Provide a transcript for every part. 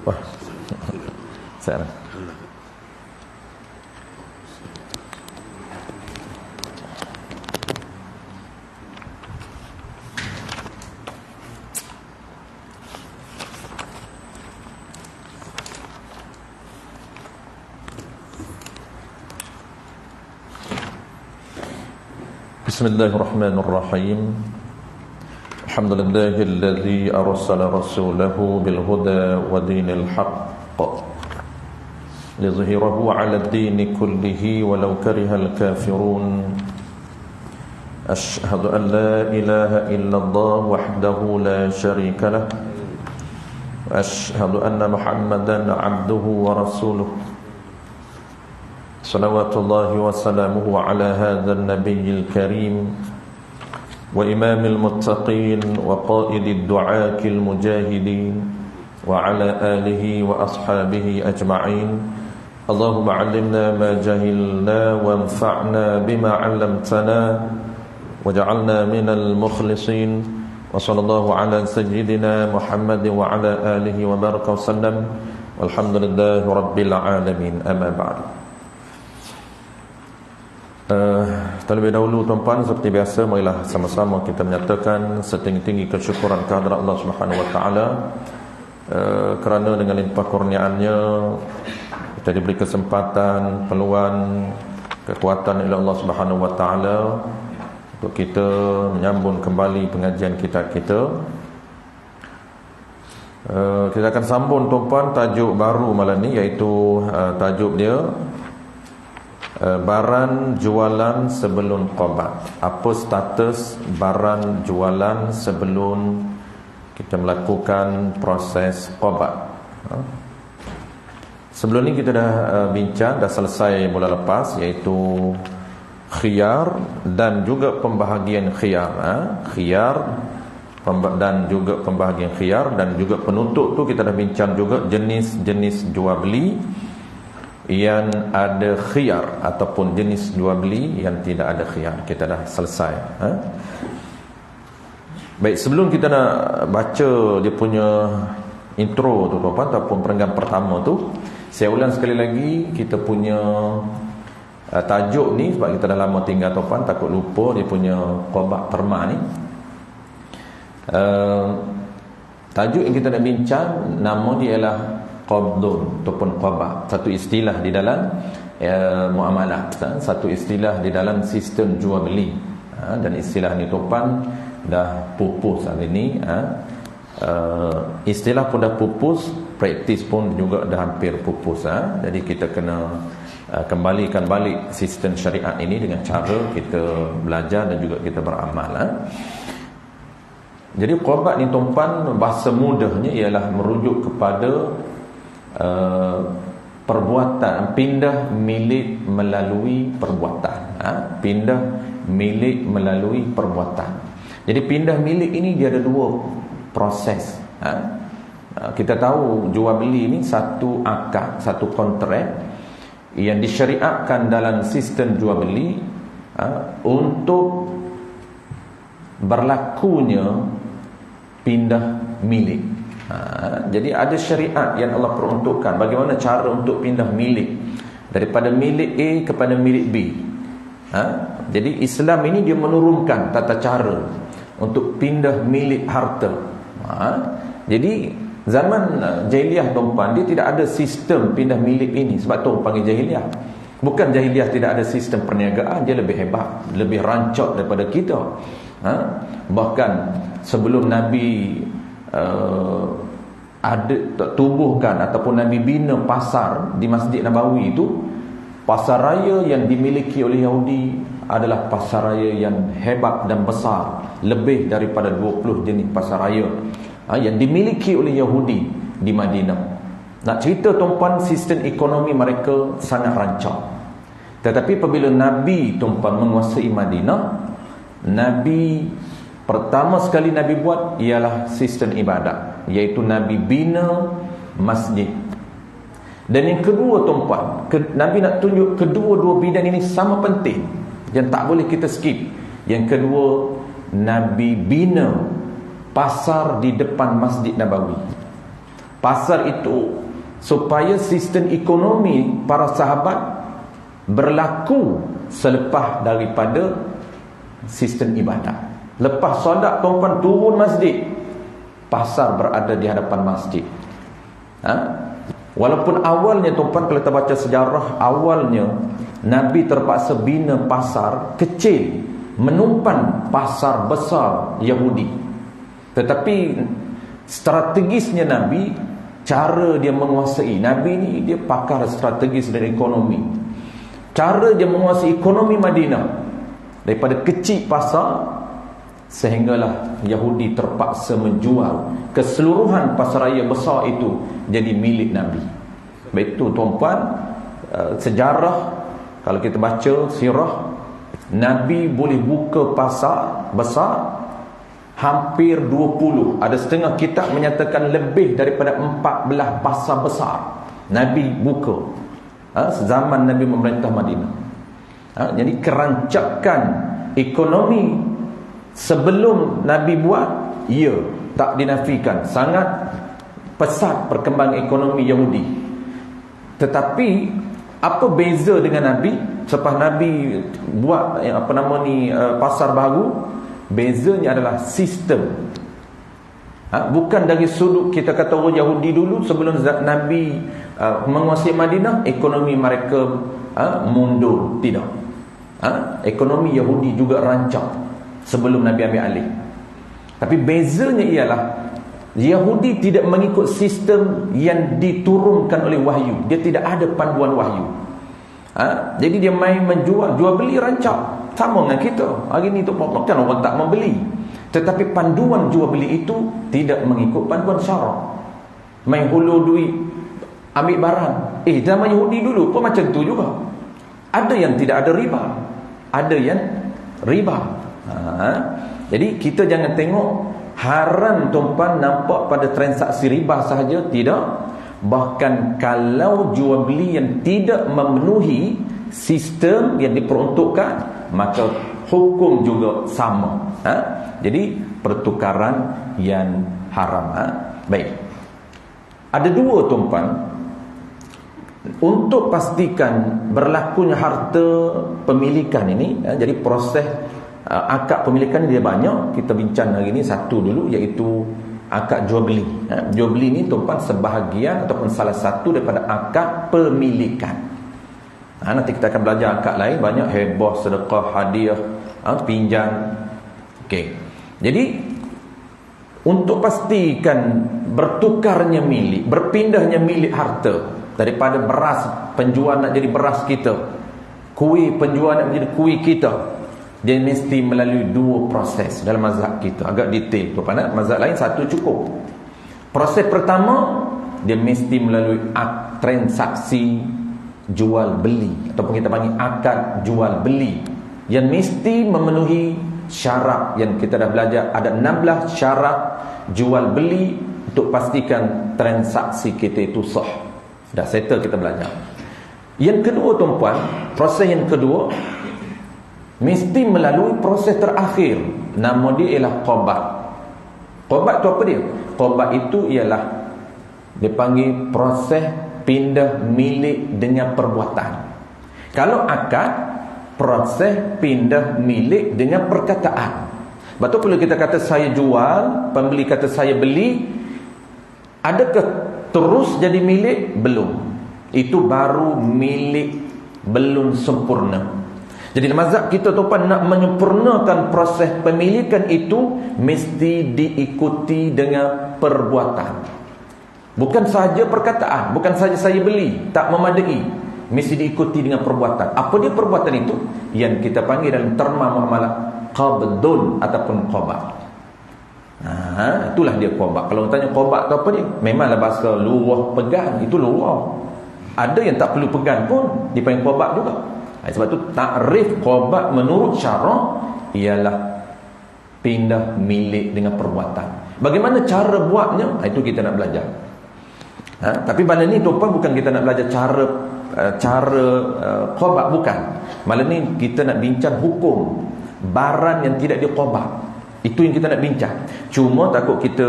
Wah. Sana. Bismillahirrahmanirrahim. Alhamdulillahilladzi arsala rasulahu bil huda wa dinil haqq liyuzhirahu 'ala ad-din kullihi walau karihal kafirun. Asyhadu an la ilaha illallah wahdahu la syarika lah wa asyhadu anna Muhammadan 'abduhu wa rasuluh. Salawatullahi wa salamuhu ala hadzal nabiyil karim wa imamil muttaqin wa qaidid du'akil mujahidin wa ala alihi wa ashabihi ajma'in. Allahumma 'allimna ma jahilna wanfa'na bima 'allamtana waj'alna minal mukhlisin. Wa sallallahu ala sayyidina Muhammad wa ala alihi wa baraka wasallam. Walhamdulillahi rabbil alamin. Amma ba'd. Terlebih dahulu tuan-tuan, seperti biasa, marilah sama-sama kita menyatakan setinggi-tinggi kesyukuran kehadrat Allah Subhanahu wa taala kerana dengan limpah kurniaannya kita diberi kesempatan, peluang, kekuatan oleh Allah Subhanahu wa taala untuk kita menyambung kembali pengajian kita. Kita akan sambung tuan-tuan tajuk baru malam ni, iaitu tajuk dia barang jualan sebelum qabat. Apa status barang jualan sebelum kita melakukan proses qabat? Sebelum ni kita dah bincang, dah selesai bulan lepas, iaitu khiyar dan juga pembahagian khiyar. Khiyar dan juga pembahagian khiyar, dan juga penutup tu kita dah bincang juga jenis-jenis jual beli yang ada khiyar ataupun jenis jual beli yang tidak ada khiyar. Kita dah selesai. Baik, sebelum kita nak baca dia punya intro tu tuan-tuan, ataupun perenggan pertama tu, saya ulang sekali lagi kita punya tajuk ni, sebab kita dah lama tinggal tuan-tuan, takut lupa dia punya qabat terma ni. Tajuk yang kita nak bincang, nama dia ialah qabdun ataupun qabat. Satu istilah di dalam muamalah, satu istilah di dalam sistem jual beli. Dan istilah ni tuan dah pupus hari ni. Istilah pun dah pupus, praktis pun juga dah hampir pupus. Jadi kita kena kembalikan balik sistem syariat ini dengan cara kita belajar dan juga kita beramal. Jadi qabat ni tuan, bahasa mudahnya ialah merujuk kepada perbuatan, pindah milik melalui perbuatan. Pindah milik melalui perbuatan. Jadi pindah milik ini dia ada dua proses. Kita tahu jual beli ini satu akad, satu kontrak yang disyariatkan dalam sistem jual beli untuk berlakunya pindah milik. Jadi ada syariat yang Allah peruntukkan bagaimana cara untuk pindah milik daripada milik A kepada milik B. Jadi Islam ini dia menurunkan tata cara untuk pindah milik harta. Jadi zaman jahiliah tuan, dia tidak ada sistem pindah milik ini. Sebab tu panggil jahiliah. Bukan jahiliah tidak ada sistem perniagaan, dia lebih hebat, lebih rancak daripada kita. Bahkan sebelum Nabi ada tubuhkan ataupun Nabi bina pasar di Masjid Nabawi itu, pasar raya yang dimiliki oleh Yahudi adalah pasar raya yang hebat dan besar, lebih daripada 20 jenis pasar raya yang dimiliki oleh Yahudi di Madinah. Nak cerita tuan-tuan, sistem ekonomi mereka sangat rancak. Tetapi apabila Nabi tuan-tuan menguasai Madinah, Nabi pertama sekali Nabi buat ialah sistem ibadat, iaitu Nabi bina masjid. Dan yang kedua tuan-tuan, Nabi nak tunjuk kedua-dua bidang ini sama penting, yang tak boleh kita skip. Yang kedua, Nabi bina pasar di depan Masjid Nabawi. Pasar itu supaya sistem ekonomi para sahabat berlaku selepas daripada sistem ibadat. Lepas solat tuan-tuan turun masjid, pasar berada di hadapan masjid. Walaupun awalnya tuan-tuan, kalau kita baca sejarah, awalnya Nabi terpaksa bina pasar kecil menumpan pasar besar Yahudi. Tetapi strategisnya Nabi, cara dia menguasai, Nabi ni dia pakar strategis dan ekonomi. Cara dia menguasai ekonomi Madinah, daripada kecil pasar sehinggalah Yahudi terpaksa menjual keseluruhan pasaraya besar itu jadi milik Nabi. Baik itu tuan-tuan, sejarah kalau kita baca sirah, Nabi boleh buka pasar besar hampir 20. Ada setengah kitab menyatakan lebih daripada 14 pasar besar Nabi buka zaman Nabi memerintah Madinah. Jadi kerancakan ekonomi sebelum Nabi buat, ya, tak dinafikan, sangat pesat perkembangan ekonomi Yahudi. Tetapi apa beza dengan Nabi selepas Nabi buat pasar baru? Bezanya adalah sistem. Bukan dari sudut kita kata orang Yahudi dulu sebelum Nabi menguasai Madinah, ekonomi mereka mundur. Tidak. Ekonomi Yahudi juga rancang sebelum Nabi ambil alih. Tapi bezanya ialah Yahudi tidak mengikut sistem yang diturunkan oleh wahyu. Dia tidak ada panduan wahyu. Jadi dia main menjual, jual beli rancang. Sama dengan kita. Hari ni tu kan orang tak membeli. Tetapi panduan jual beli itu tidak mengikut panduan syarak. Main hulur duit, ambil barang. Zaman Yahudi dulu pun macam tu juga. Ada yang tidak ada riba, ada yang riba. Jadi kita jangan tengok haram tuan-tuan nampak pada transaksi riba sahaja. Tidak. Bahkan kalau jual beli yang tidak memenuhi sistem yang diperuntukkan, maka hukum juga sama. Jadi pertukaran yang haram. Baik. Ada dua tuan-tuan, untuk pastikan berlakunya harta pemilikan ini. Jadi proses akad pemilikan dia banyak. Kita bincang hari ini satu dulu, iaitu akad jual beli. Jual beli ni tuan-tuan sebahagian ataupun salah satu daripada akad pemilikan. Nanti kita akan belajar akad lain banyak, hibah, sedekah, hadiah, pinjam. Okey. Jadi untuk pastikan bertukarnya milik, berpindahnya milik harta daripada beras, penjual nak jadi beras kita, kuih penjual nak menjadi kuih kita, dia mesti melalui dua proses dalam mazhab kita. Agak detail tu pandang, mazhab lain satu cukup. Proses pertama, dia mesti melalui transaksi jual beli, ataupun kita panggil akad jual beli, yang mesti memenuhi syarat yang kita dah belajar. Ada 16 syarat jual beli untuk pastikan transaksi kita itu sah. Dah settle, kita belajar. Yang kedua tuan-tuan, proses yang kedua mesti melalui proses terakhir. Nama dia ialah qabat. Qabat tu apa dia? Qabat itu ialah dia panggil proses pindah milik dengan perbuatan. Kalau akad, proses pindah milik dengan perkataan. Betul perlu kita kata saya jual, pembeli kata saya beli. Adakah terus jadi milik? Belum. Itu baru milik, belum sempurna. Jadi mazhab kita tuan nak menyempurnakan proses pemilikan itu mesti diikuti dengan perbuatan. Bukan sahaja perkataan, bukan sahaja saya beli, tak memadai. Mesti diikuti dengan perbuatan. Apa dia perbuatan itu? Yang kita panggil dalam terma muamalah qabdun ataupun qabat. Itulah dia qabat. Kalau tanya qabat tu apa dia? Memanglah bahasa luah pegang, itu luah. Ada yang tak perlu pegang pun dipanggil qabat juga. Sebab tu takrif qabat menurut syarak ialah pindah milik dengan perbuatan. Bagaimana cara buatnya? Itu kita nak belajar. Tapi malam ni tuan-tuan bukan kita nak belajar cara qabat, bukan. Malam ni kita nak bincang hukum barang yang tidak diqabat. Itu yang kita nak bincang. Cuma takut kita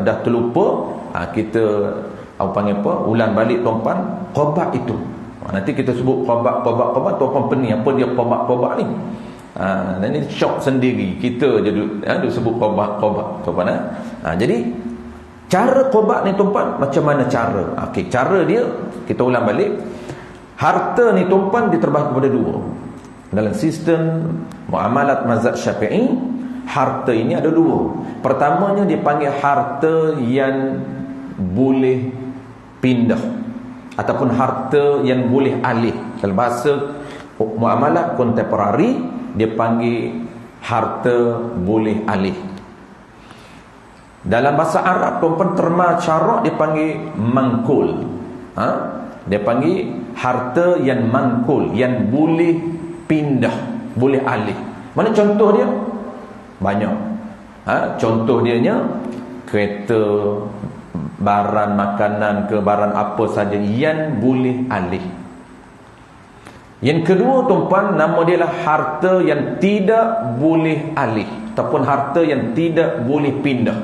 dah terlupa, kita panggil apa, ulang balik tuan-puan, qobat itu. Nanti kita sebut qobat tuan-puan pening apa dia qobat ni. Dan ini syok sendiri kita je duk sebut qobat tuan-puan. Jadi cara qobat ni tuan-puan, macam mana cara? Okey, cara dia kita ulang balik. Harta ni tuan-puan diterbahagi kepada dua. Dalam sistem muamalat mazhab Syafi'i, harta ini ada dua. Pertamanya dipanggil harta yang boleh pindah ataupun harta yang boleh alih. Dalam bahasa muamalat kontemporari dia panggil harta boleh alih. Dalam bahasa Arab tuan-puan terma cara dia panggil mangkul. Dia panggil harta yang mangkul, yang boleh pindah, boleh alih. Mana contoh dia? Banyak. Contoh dia nya kereta, barang makanan ke barang apa saja yang boleh alih. Yang kedua tuan-puan, nama dia lah harta yang tidak boleh alih ataupun harta yang tidak boleh pindah.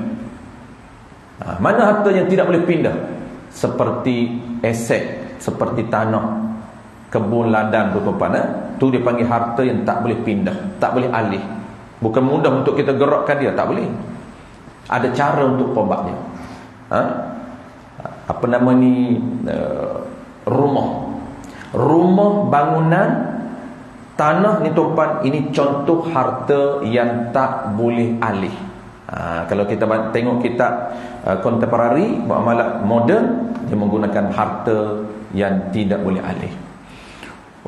Mana harta yang tidak boleh pindah? Seperti aset, seperti tanah, kebun ladang tu tuan-puan, tu dia panggil harta yang tak boleh pindah, tak boleh alih. Bukan mudah untuk kita gerakkan dia, tak boleh. Ada cara untuk qobat dia. Apa nama ni, rumah bangunan, tanah ni tuan-puan, ini contoh harta yang tak boleh alih. Kalau kita tengok kitab kontemporari, muamalat moden, dia menggunakan harta yang tidak boleh alih.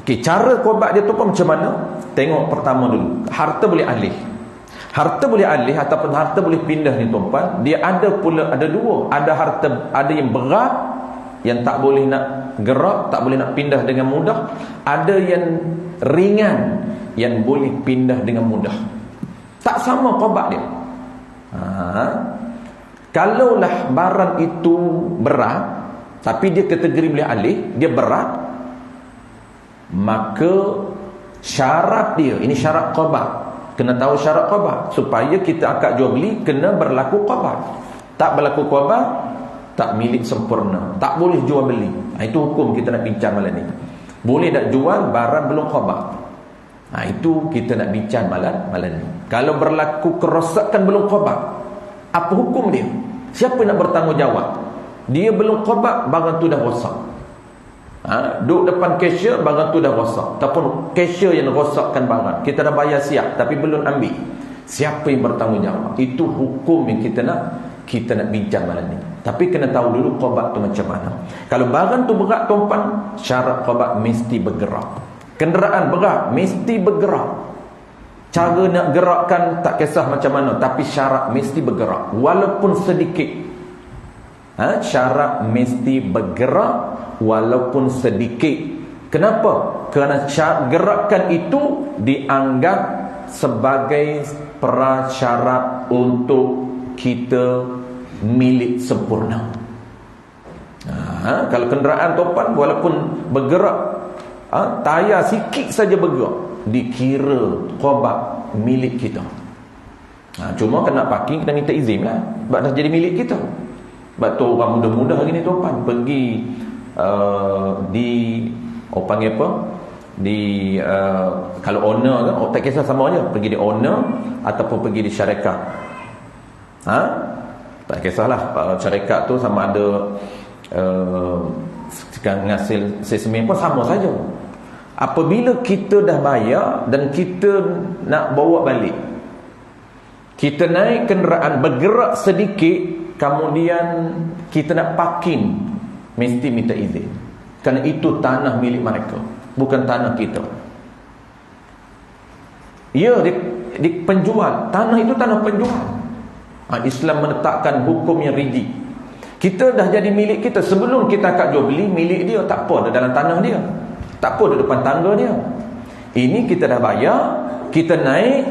Okey, cara qobat dia tu pun macam mana? Tengok pertama dulu, harta boleh alih. Harta boleh alih ataupun harta boleh pindah ni tuan-puan, dia ada dua. Ada harta, ada yang berat, yang tak boleh nak gerak, tak boleh nak pindah dengan mudah. Ada yang ringan, yang boleh pindah dengan mudah. Tak sama qobat dia. Kalaulah barang itu berat, tapi dia kategori boleh alih, dia berat, maka syarat dia, ini syarat qobat. Kena tahu syarat qobat supaya kita akad jual beli kena berlaku qobat. Tak berlaku qobat, tak milik sempurna, tak boleh jual beli. Itu hukum kita nak bincang malam ni. Boleh tak jual barang belum qobat? Itu kita nak bincang malam ni. Kalau berlaku kerosakan belum qobat, apa hukum dia? Siapa nak bertanggungjawab? Dia belum qobat, barang tu dah rosak. Duduk depan cashier, barang tu dah rosak, ataupun cashier yang rosakkan barang, kita dah bayar siap tapi belum ambil. Siapa yang bertanggungjawab? Itu hukum yang kita nak bincang malam ni. Tapi kena tahu dulu qobat tu macam mana. Kalau barang tu berat tuan-puan, syarat qobat mesti bergerak. Kenderaan berat mesti bergerak. Cara nak gerakkan tak kisah macam mana, tapi syarat mesti bergerak walaupun sedikit. Syarat mesti bergerak walaupun sedikit. Kenapa? Kerana gerakan itu dianggap sebagai prasyarat untuk kita milik sempurna. Kalau kenderaan tuan-puan walaupun bergerak, tayar sikit saja bergerak, dikira qobat milik kita. Cuma kena parking, kita minta izin lah, sebab dah jadi milik kita. Sebab tu orang muda-muda hari ni tuan-puan pergi panggil apa, kalau owner kan, tak kisah sama je, pergi di owner ataupun pergi di syarikat. Tak kisahlah syarikat tu sama ada ngasil semen pun sama saja. Apabila kita dah bayar dan kita nak bawa balik, kita naik kenderaan bergerak sedikit, kemudian kita nak parking, mesti minta izin. Kerana itu tanah milik mereka, bukan tanah kita. Ya, di penjual, tanah itu tanah penjual. Islam menetapkan hukum yang rigid. Kita dah jadi milik kita. Sebelum kita akad jual beli, milik dia, tak apa, dia dalam tanah dia, tak apa, di depan tangga dia. Ini kita dah bayar, kita naik,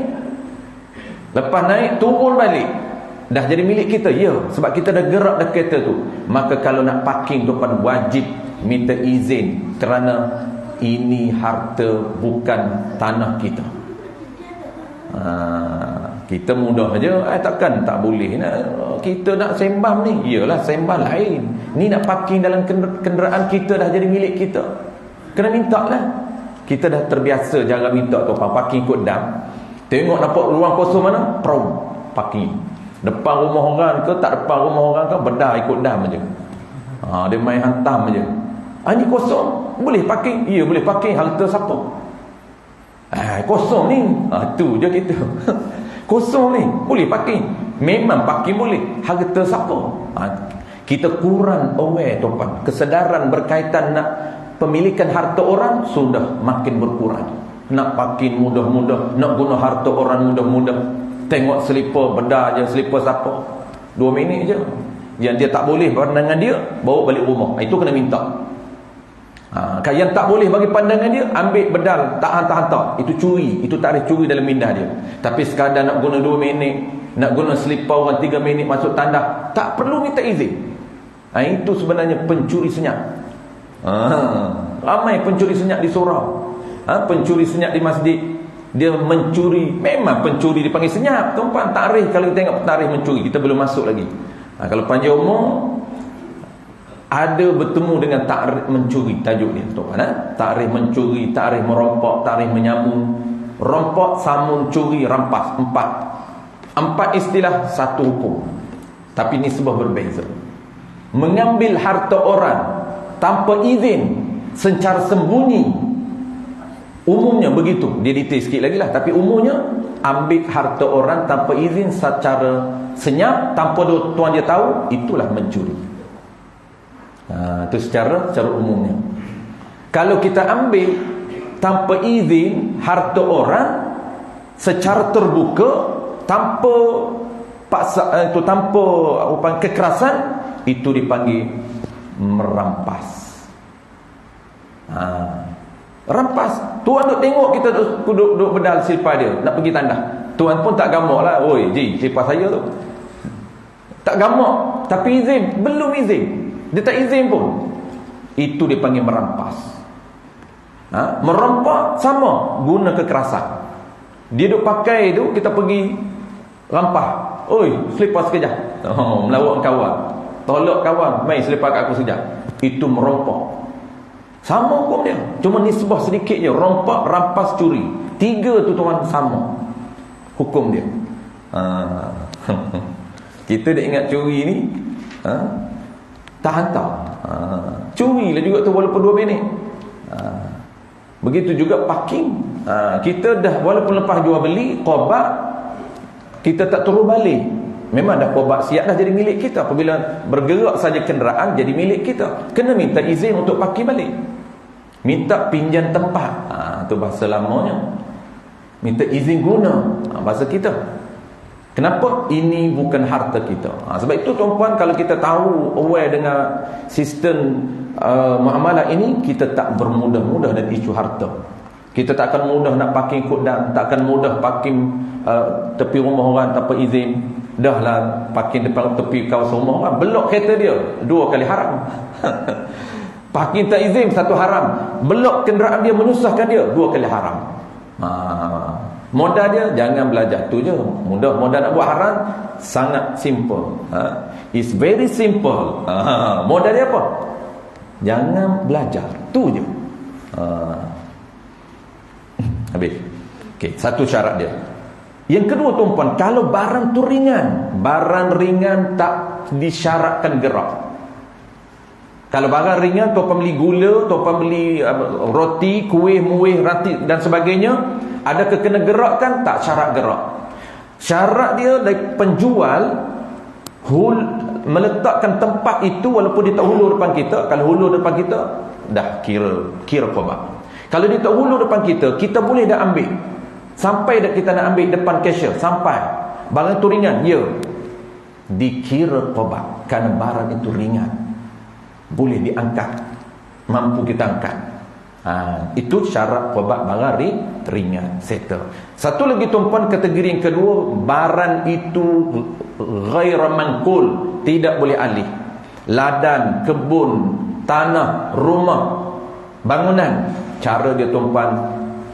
lepas naik turun balik, dah jadi milik kita. Ya, sebab kita dah gerak dah kereta tu. Maka kalau nak parking tu pun wajib minta izin, kerana ini harta, bukan tanah kita. Kita mudah aja, takkan tak boleh kita nak sembah ni. Iyalah, sembah lain. Ni nak parking dalam kenderaan kita dah jadi milik kita. Kena minta lah. Kita dah terbiasa jangan minta tu parking ikut dam. Tengok nampak ruang kosong mana? Parking. Depan rumah orang ke tak depan rumah orang ke, bedah ikut dam aja. Dia main hantam aja. Ni kosong, boleh parking? Ya, boleh parking. Harta siapa? Kosong ni. Tu je kita. Kosong ni, boleh parking. Memang parking boleh. Harta siapa? Kita kurang aware tuan. Kesedaran berkaitan nak pemilikan harta orang sudah makin berkurang. Nak parking mudah-mudah, nak guna harta orang mudah-mudah. Tengok selipar, bedah je selipar siapa. 2 minit je. Yang dia tak boleh pandangan dia, bawa balik rumah. Itu kena minta. Yang tak boleh bagi pandangan dia, ambil bedal, tak hantar-hantar. Itu curi. Itu tarikh curi dalam mindah dia. Tapi sekadar nak guna 2 minit, nak guna selipar orang 3 minit masuk tandas, tak perlu minta izin. Itu sebenarnya pencuri senyap. Ramai pencuri senyap di surau. Pencuri senyap di masjid. Dia mencuri. Memang pencuri dipanggil senyap. Tuan-tuan, tarikh, kalau kita tengok tarikh mencuri, kita belum masuk lagi. Kalau panjang umur, ada bertemu dengan takrif mencuri, tajuk dia tuan. Takrif mencuri, takrif merompak, takrif menyamun. Rompak, samun, curi, rampas. 4 istilah, 1 hukum. Tapi nisbah berbeza. Mengambil harta orang tanpa izin, secara sembunyi, umumnya begitu. Dia detail sikit lagi lah. Tapi umumnya, ambil harta orang tanpa izin secara senyap, tanpa tuan dia tahu, itulah mencuri. Itu secara umumnya. Kalau kita ambil tanpa izin harta orang secara terbuka, tanpa paksa, itu tanpa kekerasan, itu dipanggil merampas. Rampas. Tuan duk tengok kita duduk bedal silpa dia, nak pergi tandas. Tuan pun tak gamak lah. Oi, silpa saya tu. Tak gamak. Tapi izin, belum izin. Dia tak izin pun. Itu dipanggil merampas. Merampas sama, guna kekerasan. Dia duk pakai tu, kita pergi rampas. Oi, selipar sekejap. Melawak kawan. Tolak kawan, mai selipar kat aku sekejap. Itu merompak. Sama hukum dia. Cuma nisbah sedikit je. Rompak, rampas, curi. 3 tu tuan sama hukum dia. Kita dah ingat curi ni, tak hantar. Curi lah juga tu walaupun 2 minit. Begitu juga parking. Kita dah walaupun lepas jual beli qabat, kita tak turun balik. Memang dah qabat siap dah jadi milik kita. Apabila bergerak saja kenderaan jadi milik kita, kena minta izin untuk parking balik. Minta pinjam tempat. Tu bahasa lamanya. Minta izin guna. Bahasa kita. Kenapa? Ini bukan harta kita. Sebab itu tuan-puan, kalau kita tahu, aware dengan sistem muamalah ini, kita tak bermudah-mudah dan isu harta. Kita tak akan mudah nak parking ikut dan tak akan mudah parking tepi rumah orang tanpa izin. Dah lah parking depan tepi kawasan rumah orang, belok kereta dia 2 kali haram. Parking tak izin 1 haram. Belok kenderaan dia menyusahkan dia 2 kali haram. Modal dia jangan belajar. Tu je. Modal nak buat haram sangat simple. It's very simple. Modal dia apa? Jangan belajar. Tu je. Habis. Okey, satu syarat dia. Yang kedua tuan-puan, kalau barang tu ringan, barang ringan tak disyaratkan gerak. Kalau barang ringan, tuan-puan beli gula, tuan-puan beli roti, kuih, muih, roti dan sebagainya, adakah kena gerakkan? Tak syarat gerak. Syarat dia dari penjual meletakkan tempat itu, walaupun dia tak hulur depan kita. Kalau hulur depan kita, dah kira qabat. Kalau dia tak hulur depan kita, kita boleh dah ambil. Sampai dah kita nak ambil depan cashier, sampai barang itu ringan, ya, dikira qabat kerana barang itu ringan, boleh diangkat, mampu kita angkat. Itu syarat qabat barang ringan, settle. Satu lagi tuan-puan, kategori yang kedua, barang itu ghair manqul, tidak boleh alih. Ladang, kebun, tanah, rumah, bangunan, cara dia tuan-puan,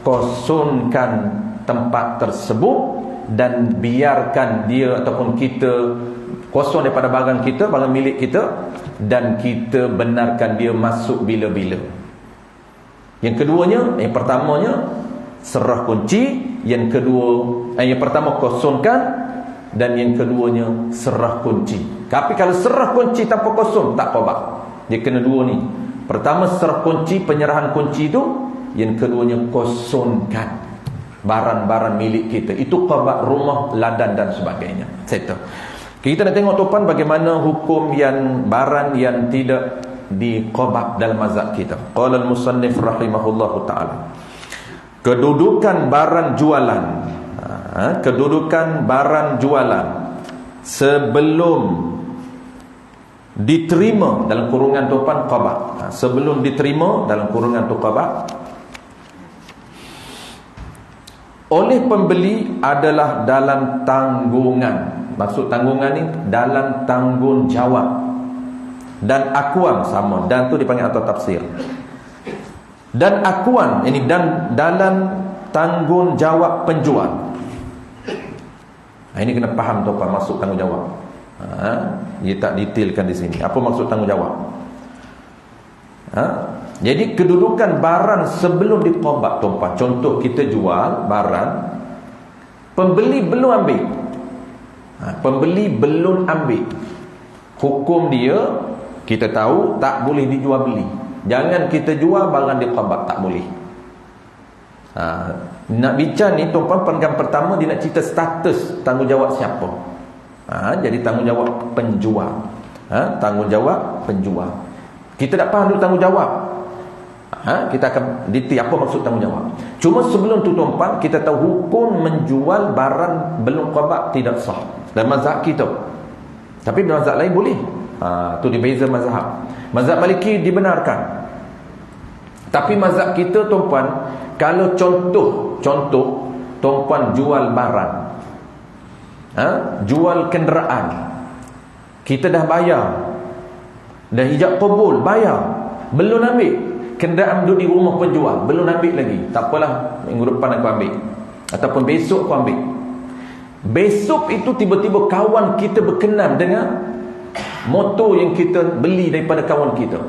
kosongkan tempat tersebut dan biarkan dia ataupun kita kosong daripada barang kita, barang milik kita, dan kita benarkan dia masuk bila-bila. Yang keduanya, yang pertamanya serah kunci, yang pertama kosongkan, dan yang keduanya serah kunci. Tapi kalau serah kunci tanpa kosong, tak qabak. Dia kena dua ni. Pertama serah kunci, penyerahan kunci itu, yang keduanya kosongkan barang-barang milik kita. Itu qabak rumah, ladang dan sebagainya. Settle. Kita nak tengok tuan bagaimana hukum yang barang yang tidak diqabak dalam mazhab kita. Qala al-musannif rahimahullahu ta'ala, kedudukan barang jualan, kedudukan barang jualan sebelum diterima dalam kurungan tuan qabak, sebelum diterima dalam kurungan tu qabak oleh pembeli adalah dalam tanggungan. Maksud tanggungan ni dalam tanggungjawab dan akuan, sama, dan tu dipanggil atau tafsir. Dan akuan ini dan dalam tanggungjawab penjual. Ini kena faham tu apa maksud tanggungjawab. Dia tak detailkan di sini. Apa maksud tanggungjawab? Jadi kedudukan barang sebelum diqabak tuan. Contoh kita jual barang, pembeli belum ambil. Pembeli belum ambil. Hukum dia kita tahu tak boleh dijual beli. Jangan kita jual barang diqabak, tak boleh. Nak bincang ni tuan-tuan, penggan pertama dia nak cerita status tanggungjawab siapa. Jadi tanggungjawab penjual. Tanggungjawab penjual. Kita tak faham dulu tanggungjawab. Kita akan detail apa maksud tanggungjawab. Cuma sebelum tu tuan-tuan, kita tahu hukum menjual barang belum qabak tidak sah dalam mazhab kita. Tapi dalam mazhab lain boleh. Tu dia beza mazhab. Mazhab Maliki dibenarkan. Tapi mazhab kita tuan-tuan, kalau contoh tuan-tuan jual barang, jual kenderaan, kita dah bayar, dah hijab qabul, bayar, belum ambil, kenderaan duduk di rumah penjual, belum ambil lagi. Tak apalah, minggu depan aku ambil, ataupun besok aku ambil. Besok itu tiba-tiba kawan kita berkenan dengan motor yang kita beli daripada kawan kita.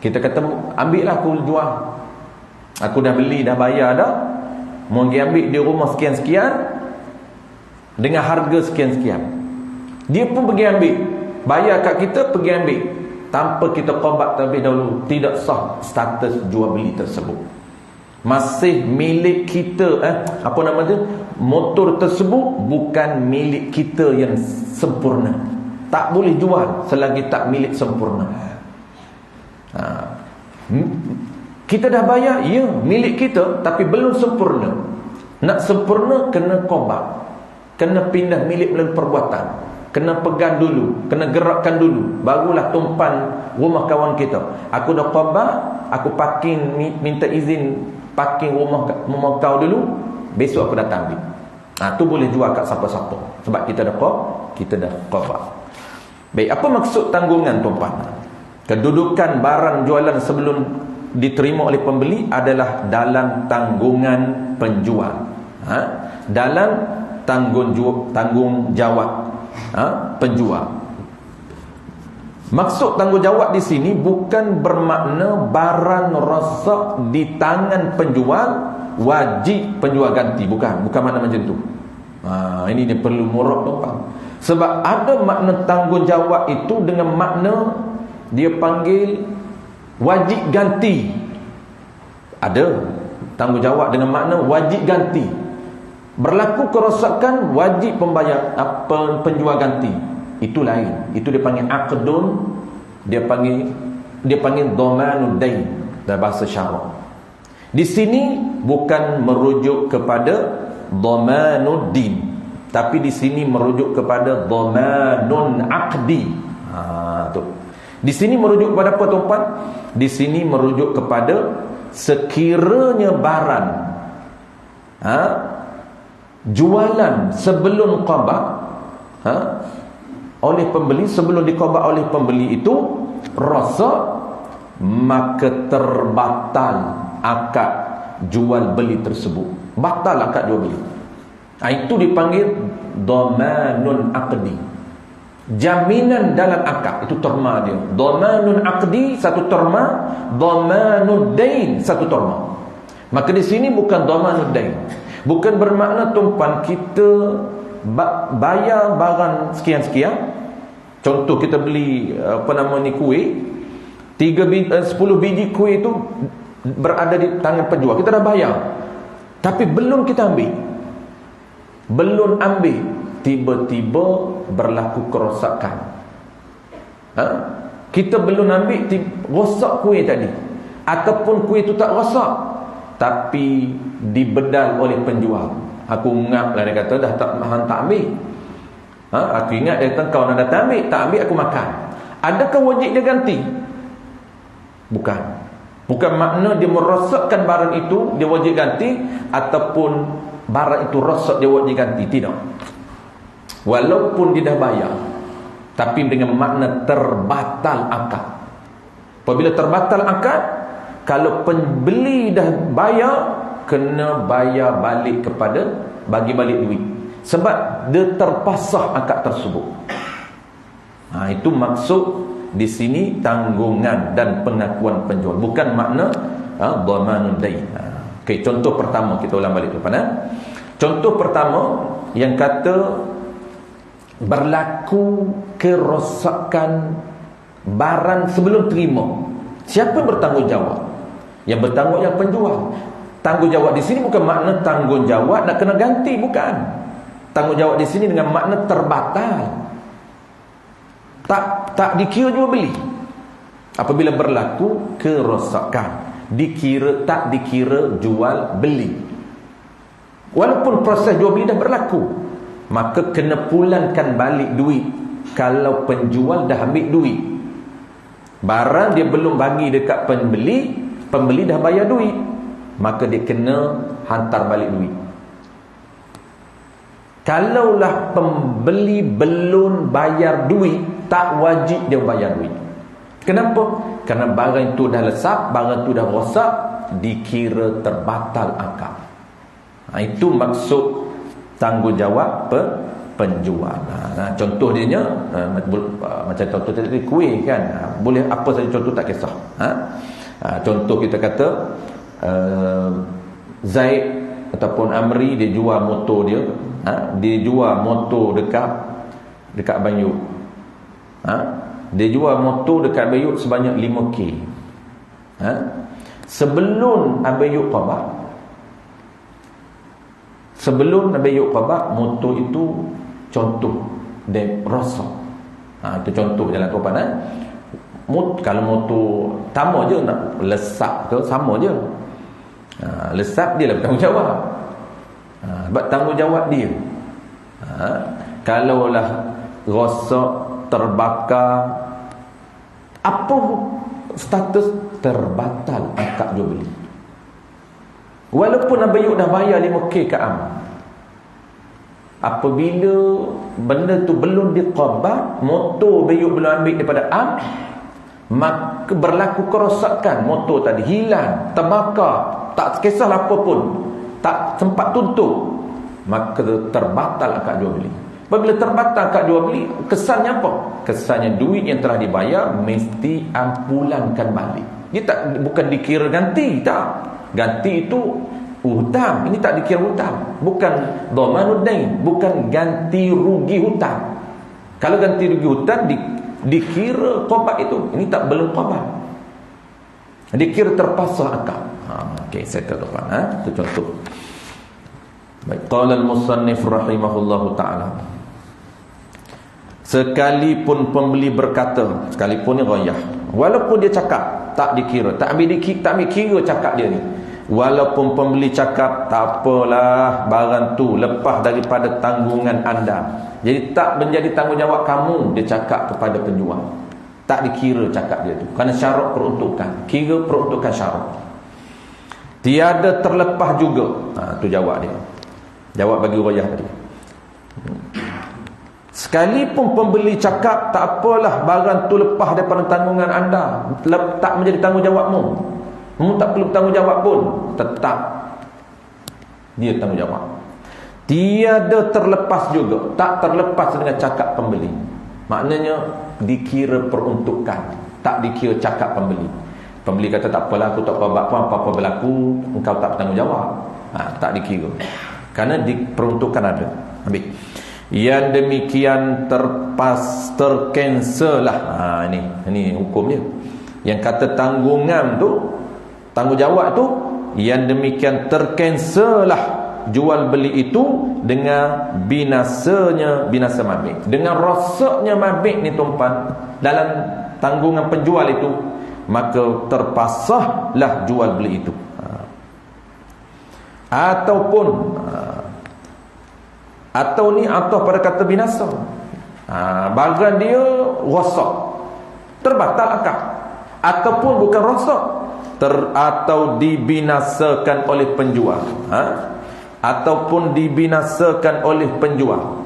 Kita kata, ambillah, aku jual, aku dah beli, dah bayar dah, mau pergi ambil di rumah sekian-sekian dengan harga sekian-sekian. Dia pun pergi ambil, bayar kat kita, pergi ambil tanpa kita qabak terlebih dahulu. Tidak sah status jual beli tersebut. Masih milik kita, apa nama dia, motor tersebut bukan milik kita yang sempurna. Tak boleh jual selagi tak milik sempurna. Kita dah bayar, ya, milik kita, tapi belum sempurna. Nak sempurna kena qabak, kena pindah milik melalui perbuatan, kena pegang dulu, kena gerakkan dulu, barulah tumpan rumah kawan kita. Aku dah qabak, aku parking, minta izin parking rumah kau dulu, besok aku datang ambil. Tu boleh jual kat siapa-siapa, sebab kita dah qabak. Baik, apa maksud tanggungan tuan-tuan? Kedudukan barang jualan sebelum diterima oleh pembeli adalah dalam tanggungan penjual, dalam tanggungjawab penjual. Maksud tanggungjawab di sini bukan bermakna barang rosak di tangan penjual wajib penjual ganti, bukan makna macam tu. Ini dia perlu murah tuan. Sebab ada makna tanggungjawab itu dengan makna dia panggil wajib ganti. Ada tanggungjawab dengan makna wajib ganti. Berlaku kerosakan, wajib pembayar penjual ganti. Itu lain. Itu dia panggil aqdun, dia panggil dhamanud dain dalam bahasa syarak. Di sini bukan merujuk kepada dhamanud din, tapi di sini merujuk kepada dhamanun aqdi. Tu. Di sini merujuk kepada apa tuan-tuan? Di sini merujuk kepada sekiranya barang jualan sebelum qabak oleh pembeli, sebelum diqabak oleh pembeli itu rosak, maka terbatal akad jual beli tersebut. Batal akad jual beli. Itu dipanggil dhamanun aqdi, jaminan dalam akad. Itu terma dia. Dhamanun aqdi satu terma, dhamanud dain satu terma. Maka di sini bukan dhamanud dain, bukan bermakna tumpan kita bayar barang sekian-sekian. Contoh kita beli kuih 10 biji kuih itu berada di tangan penjual, kita dah bayar, tapi belum kita ambil, tiba-tiba berlaku kerosakan. Kita belum ambil, rosak kuih tadi, ataupun kuih itu tak rosak tapi dibedal oleh penjual. Aku ingat lah, dia kata dah tak ambil. Aku ingat dia kata kau nak datang ambil, tak ambil aku makan. Adakah wajib dia ganti? Bukan makna dia merosakkan barang itu dia wajib ganti, ataupun barang itu rosak dia wajib ganti. Tidak. Walaupun dia dah bayar, tapi dengan makna terbatal akad. Apabila terbatal akad, kalau pembeli dah bayar, kena bayar balik bagi balik duit, sebab dia terpasah akad tersebut. Itu maksud di sini tanggungan dan pengakuan penjual, bukan makna dhamanun dain. Okey, contoh pertama kita ulang balik depan. Contoh pertama yang kata berlaku kerosakan barang sebelum terima. Siapa yang bertanggungjawab? Yang bertanggungjawab yang penjual. Tanggungjawab di sini bukan makna tanggungjawab nak kena ganti, bukan. Tanggungjawab di sini dengan makna terbatal. Tak dikira jual beli. Apabila berlaku kerosakan, tak dikira jual beli. Walaupun proses jual beli dah berlaku, maka kena pulangkan balik duit. Kalau penjual dah ambil duit, barang dia belum bagi dekat pembeli dah bayar duit, maka dia kena hantar balik duit. Kalaulah pembeli belum bayar duit, tak wajib dia bayar duit. Kenapa? Kerana barang itu dah lesap, barang itu dah rosak, dikira terbatal akad. Itu maksud tanggungjawab penjual. Contoh dia macam contoh tadi kuih kan, boleh apa saja contoh, tak kisah. Contoh kita kata Zaid ataupun Amri, dia jual motor dia, dia jual motor dekat Banyu. Dia jual motor dekat Bayut sebanyak 5K. Sebelum Abayut qabak, motor itu contoh dia rosak. Itu contoh jalan topan. Kalau motor sama je, nak lesap ke sama je. Lesap dia lah bertanggungjawab. Sebab tanggungjawab dia. Kalaulah rosak, terbakar, apa status? Terbatal akad jual beli. Walaupun Abayuk dah bayar 5K ke Am, apabila benda tu belum diqabad, motor Abayuk belum ambil daripada Am, maka berlaku kerosakan, motor tadi hilang, terbakar, tak kisahlah apa pun, tak sempat tuntut, maka terbatal akad jual beli. Apabila terbatal akad jual beli, kesannya apa? Kesannya duit yang telah dibayar mesti pulangkan balik. Dia bukan dikira ganti, tak. Ganti itu hutang, ini tak dikira hutang. Bukan dhamanud dain, bukan ganti rugi hutang. Kalau ganti rugi hutang dikira qabad itu. Ini tak, belum qabad, dikira terpasah akad. Okey, saya terangkan itu contoh. Baik, qala al-musannif rahimahullahu taala, sekalipun pembeli berkata, sekalipun ni ghayah, walaupun dia cakap, tak dikira, tak ambil kira cakap dia ni. Walaupun pembeli cakap, tak apalah, barang tu lepas daripada tanggungan anda, jadi tak menjadi tanggungjawab kamu, dia cakap kepada penjual. Tak dikira cakap dia tu, kerana syarat peruntukan, kira peruntukan syarat. Tiada terlepas juga. Tu jawab dia. Jawab bagi ghayah tadi. Sekalipun pembeli cakap, tak apalah, barang tu lepas daripada tanggungan anda, tak menjadi tanggungjawabmu, tak perlu tanggungjawab pun, tetap dia tanggungjawab. tiada terlepas juga, tak terlepas dengan cakap pembeli. Maknanya dikira peruntukan, tak dikira cakap pembeli. Pembeli kata tak apalah, aku tak buat apa-apa berlaku, engkau tak bertanggungjawab. Tak dikira. Kerana peruntukan ada. Habis. Yang demikian tercancel lah. Ini hukum dia. Yang kata tanggungan tu, tanggungjawab tu, yang demikian tercancel lah jual beli itu dengan binasa mabit. Dengan rosaknya mabit ni tuan-tuan dalam tanggungan penjual itu, maka terpasahlah jual beli itu. Ataupun atau ni atau pada kata binasa. Barang dia rosak, terbatal akad. Ataupun bukan rosak, atau dibinasakan oleh penjual. Ataupun dibinasakan oleh penjual.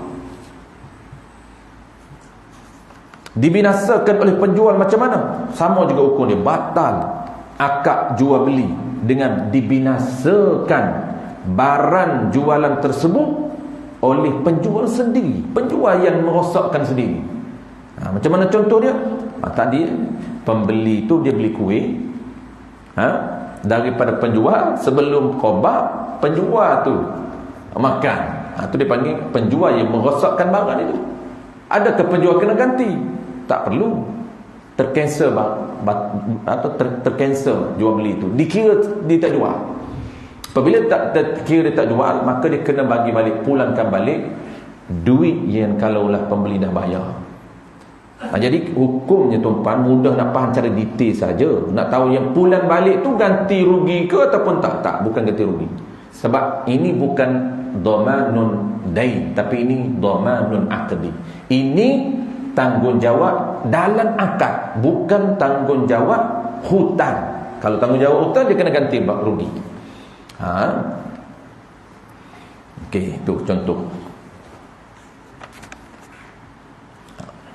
Dibinasakan oleh penjual macam mana? Sama juga hukum dia, batal akad jual beli dengan dibinasakan barang jualan tersebut oleh penjual sendiri. Penjual yang merosakkan sendiri. Macam mana contoh dia? Tadi pembeli tu dia beli kuih daripada penjual, sebelum qada penjual tu makan. Tu dia panggil penjual yang merosakkan barang itu. Adakah penjual kena ganti? Tak perlu. Tercancel atau tercancel jual beli itu. Dikira dia tak jual. Apabila kira dia tak jual, maka dia kena bagi balik, pulangkan balik duit yang kalaulah pembeli dah bayar. Jadi hukumnya tuan-tuan, mudah nak faham cara detail saja. Nak tahu yang pulang balik tu ganti rugi ke ataupun tak? Tak, bukan ganti rugi. Sebab ini bukan dhamanun dain, tapi ini dhamanun aqdi. Ini tanggungjawab dalam akad, bukan tanggungjawab hutang. Kalau tanggungjawab hutang dia kena ganti rugi. Okey, tu contoh.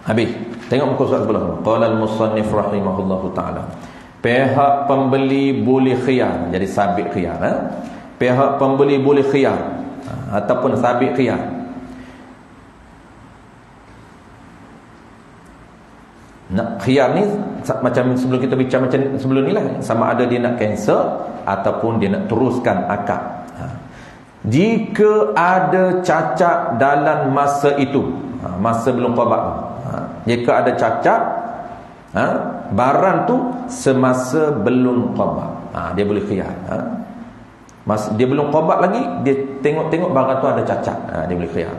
Habis. Tengok muka surat sebelah. Qala al-musannif rahimahullahu taala. Pihak pembeli boleh khiyar, jadi sabit khiyar. Pihak pembeli boleh khiyar ataupun sabit khiyar. Nak khiyar ni macam sebelum kita bincang macam sebelum ni lah, sama ada dia nak cancel ataupun dia nak teruskan akad. Jika ada cacat dalam masa itu, masa belum qada, jika ada cacat barang tu semasa belum qada, dia boleh khiyar. Dia belum qada lagi, dia tengok-tengok barang tu ada cacat, dia boleh khiyar.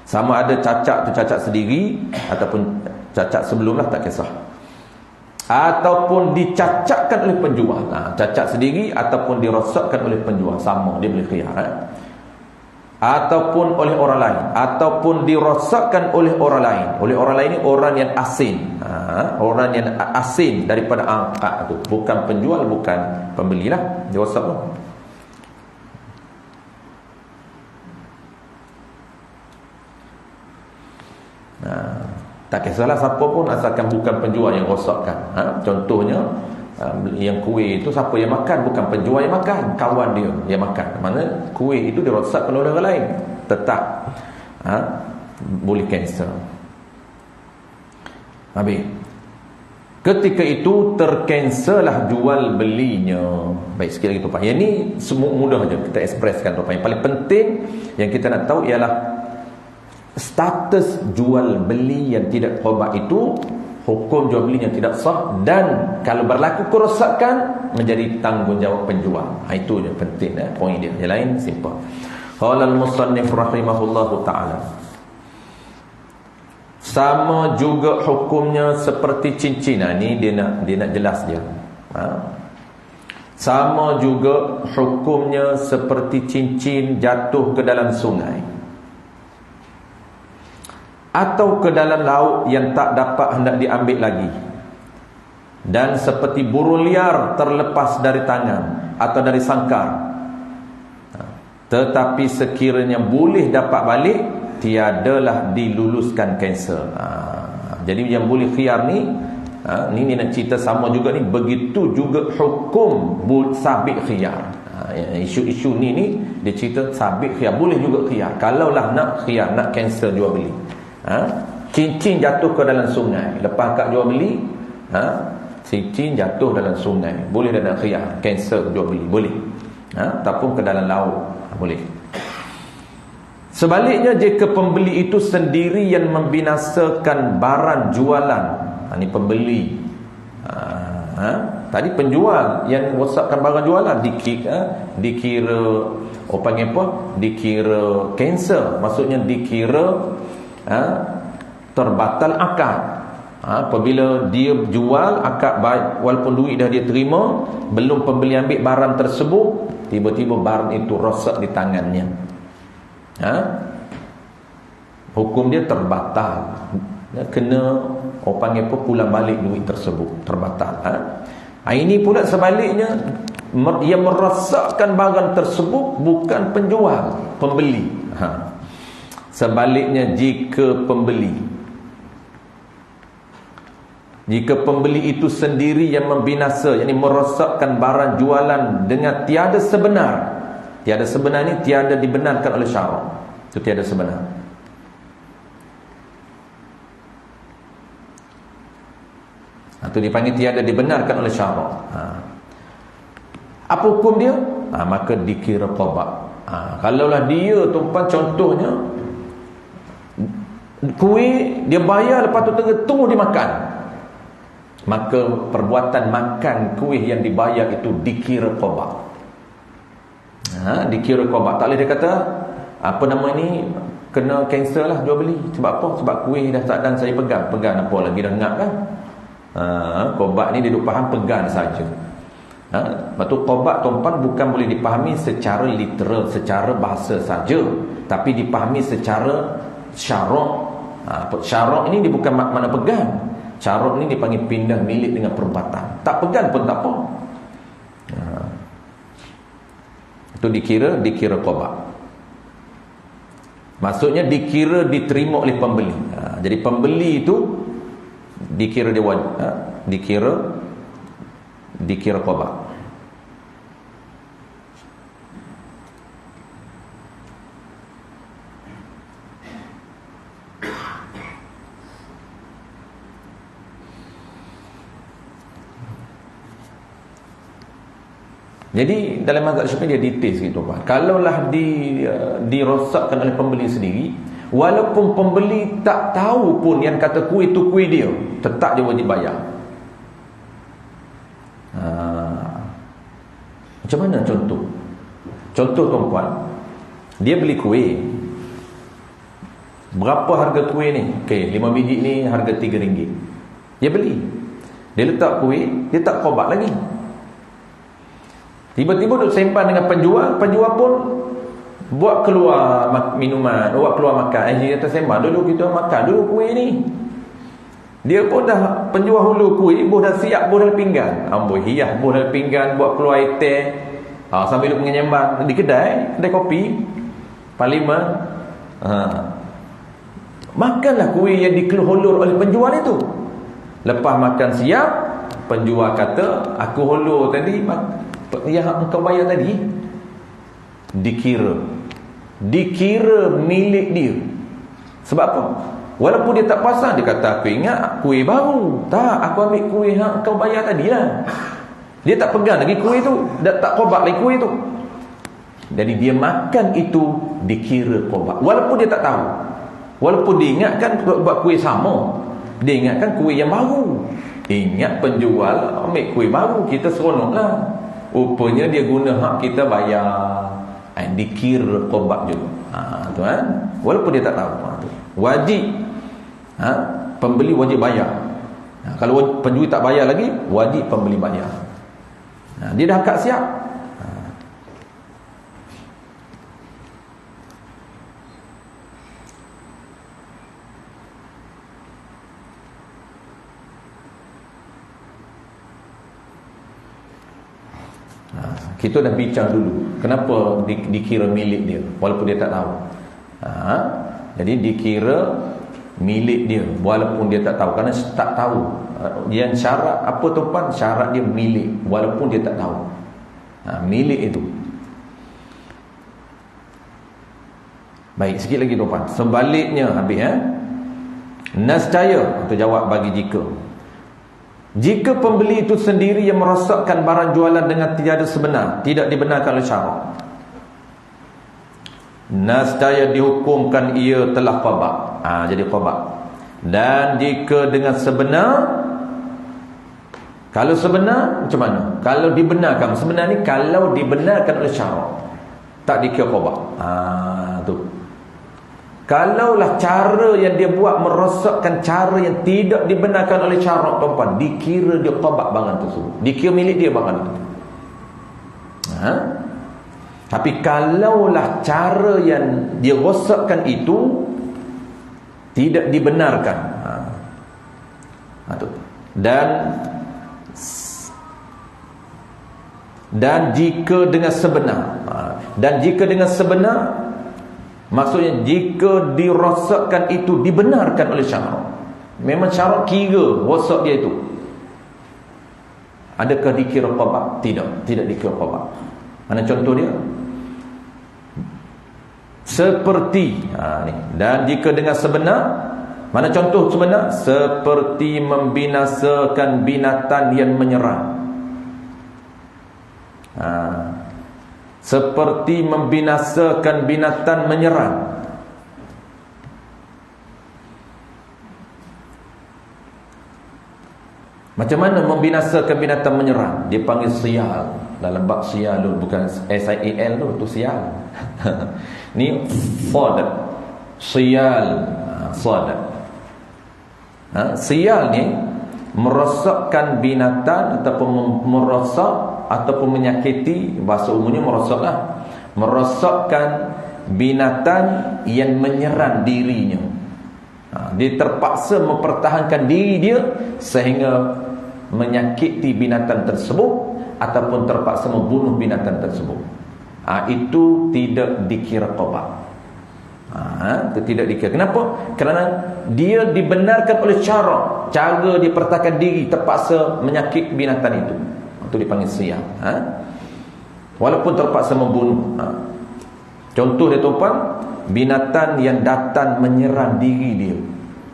Sama ada cacat tu cacat sendiri ataupun cacat sebelumlah, tak kisah. Ataupun dicacatkan oleh penjual, cacat sendiri ataupun dirosakkan oleh penjual, sama, dia boleh khiyar. Ataupun oleh orang lain, ataupun dirosakkan oleh orang lain. Oleh orang lain ni orang yang asing, orang yang asing daripada akad tu, bukan penjual, bukan pembeli lah, dirosak tu. Tak kisahlah siapa pun, asalkan bukan penjual yang rosakkan. Contohnya yang kuih itu siapa yang makan, bukan penjual yang makan, kawan dia yang makan. Mana kuih itu dirosakkan oleh orang lain, tetap boleh cancel. Habis. Ketika itu tercancel lah jual belinya. Baik, sikit lagi tuan. Yang ni semua mudah saja kita ekspreskan tuan. Yang paling penting yang kita nak tahu ialah status jual beli yang tidak qada itu, hukum jual beli yang tidak sah, dan kalau berlaku kerosakan menjadi tanggungjawab penjual. Itu je penting, poin dia. Yang lain simple. Qala al-musannif rahimahullahu taala. Sama juga hukumnya seperti cincin. Ni dia nak jelas dia. Sama juga hukumnya seperti cincin jatuh ke dalam sungai atau ke dalam laut yang tak dapat hendak diambil lagi, dan seperti burung liar terlepas dari tangan atau dari sangkar, tetapi sekiranya boleh dapat balik, tiadalah diluluskan cancel. Jadi yang boleh khiyar ni, ni nak cerita sama juga ni, begitu juga hukum sabit khiyar. Isu-isu ni dia cerita sabit khiyar, boleh juga khiyar. Kalaulah nak khiyar, nak cancel jual beli, cincin jatuh ke dalam sungai, lepas akad jual beli, cincin jatuh dalam sungai, boleh dah nak khiyar, cancel jual beli, boleh. Ataupun ke dalam laut, boleh. Sebaliknya, jika pembeli itu sendiri yang membinasakan barang jualan, ini pembeli, tadi penjual yang rosakkan barang jualan, dikira panggil apa? Dikira cancel, maksudnya dikira terbatal akad. Apabila dia jual, akad baik, walaupun duit dah dia terima, belum pembeli ambil barang tersebut, tiba-tiba barang itu rosak di tangannya, hukum dia terbatal, kena panggil apa? Pulang balik duit tersebut, terbatal. Ini pula sebaliknya, yang merosakkan barang tersebut bukan penjual, pembeli. Sebaliknya, jika pembeli itu sendiri yang membinasa, yakni merosakkan barang jualan dengan tiada sebenar. Tiada sebenar ni tiada dibenarkan oleh syarak. Itu tiada sebenar. Itu dipanggil tiada dibenarkan oleh syarak. Apa hukum dia? Maka dikira qadha. Kalaulah dia tumpang, contohnya kuih dia bayar, lepas tu tunggu dimakan, maka perbuatan makan kuih yang dibayar itu dikira qadha. Dikira qadha. Tak boleh dia kata apa nama ni, kena cancel lah jual beli. Sebab apa? Sebab kuih dah tak dan saya pegang apa lagi, dah ngap kan. Qadha ni dia duk faham pegang saja. Lepas tu qadha tuan-puan bukan boleh dipahami secara literal, secara bahasa saja, tapi dipahami secara syarak. Syarak ini dia bukan makna pegang. Syarak ni dipanggil pindah milik dengan perubatan. Tak pegang pun tak apa. Itu dikira qadha. Maksudnya dikira diterima oleh pembeli. Jadi pembeli itu dikira dia wajib, dikira qadha. Jadi dalam mazhab Syafi'i dia detail sikit tuan. Kalaulah dirosakkan oleh pembeli sendiri, walaupun pembeli tak tahu pun yang kata kuih tu kuih dia, tetap dia wajib bayar. Macam mana contoh? Contoh tuan-puan, dia beli kuih. Berapa harga kuih ni? Okey, 5 biji ni harga RM3. Dia beli. Dia letak kuih, dia tak qadha lagi. Tiba-tiba duk sembang dengan penjual pun buat keluar minuman, buat keluar makan. Dia kata sembang dulu, kita makan dulu kuih ni. Dia pun dah, penjual hulu kuih pun dah siap, pun dah pinggan. Amboi hias pun dah pinggan, buat keluar air teh. Sambil duk menyembang di kedai kopi Parlimen. Makanlah kuih yang dikeluhulur oleh penjual itu. Lepas makan siap, penjual kata, aku hulur tadi, yang engkau bayar tadi dikira milik dia. Sebab apa? Walaupun dia tak pasang, dia kata aku ingat kuih baru. Tak, aku ambil kuih yang engkau bayar tadi lah. Dia tak pegang lagi kuih tu, dah tak qadha lagi kuih tu. Jadi dia makan itu dikira qadha, walaupun dia tak tahu. Walaupun dia ingatkan buat kuih sama, dia ingatkan kuih yang baru. Ingat penjual ambil kuih baru, kita seronok lah. Rupanya dia guna hak kita bayar, dikira qadha juga. Tuan, walaupun dia tak tahu. Wajib, pembeli wajib bayar. Kalau penjual tak bayar lagi, wajib pembeli bayar. Dia dah akad siap. Kita dah bincang dulu kenapa dikira milik dia walaupun dia tak tahu. Jadi dikira milik dia walaupun dia tak tahu, kerana tak tahu. Yang syarat apa tuan? Syarat dia milik walaupun dia tak tahu. Milik itu. Baik, sikit lagi tuan. Sebaliknya habis Nascaya, itu jawab bagi jika. Jika pembeli itu sendiri yang merosakkan barang jualan dengan tiada sebenar, tidak dibenarkan oleh syarak, nascaya dihukumkan ia telah qabak. Jadi qabak. Dan jika dengan sebenar, kalau sebenar macam mana? Kalau dibenarkan, sebenar ni kalau dibenarkan oleh syarak, tak dikira qabak. Tu. Kalaulah cara yang dia buat merosakkan cara yang tidak dibenarkan oleh syarak, tuan-tuan, dikira dia qabak barang tersebut, dikira milik dia barang itu. Tapi kalaulah cara yang dia rosakkan itu tidak dibenarkan, dan jika dengan sebenar, dan jika dengan sebenar maksudnya jika dirosakkan itu dibenarkan oleh syarak, memang syarak kira rosak dia itu, adakah dikira qabak? Tidak dikira qabak. Mana contoh dia? Seperti ni. Dan jika dengan sebenar, mana contoh sebenar? Seperti membinasakan binatang yang menyerang. Seperti membinasakan binatang menyerang. Macam mana membinasakan binatang menyerang? Dia panggil sial. Dalam bab sial tu, bukan S-I-A-L tu sial. Ni sad. Sial. Sad. Sial ni merosakkan binatang ataupun merosak ataupun menyakiti, bahasa umumnya merosaklah, merosakkan binatang yang menyerang dirinya. Dia terpaksa mempertahankan diri dia sehingga menyakiti binatang tersebut ataupun terpaksa membunuh binatang tersebut. Itu tidak dikira qabak. Itu tidak dikira. Kenapa? Kerana dia dibenarkan oleh syarak, cara dia pertahankan diri, terpaksa menyakiti binatang itu. Itu dipanggil sial. Walaupun terpaksa membunuh. Contoh dia tuan, binatang yang datang menyerang diri dia,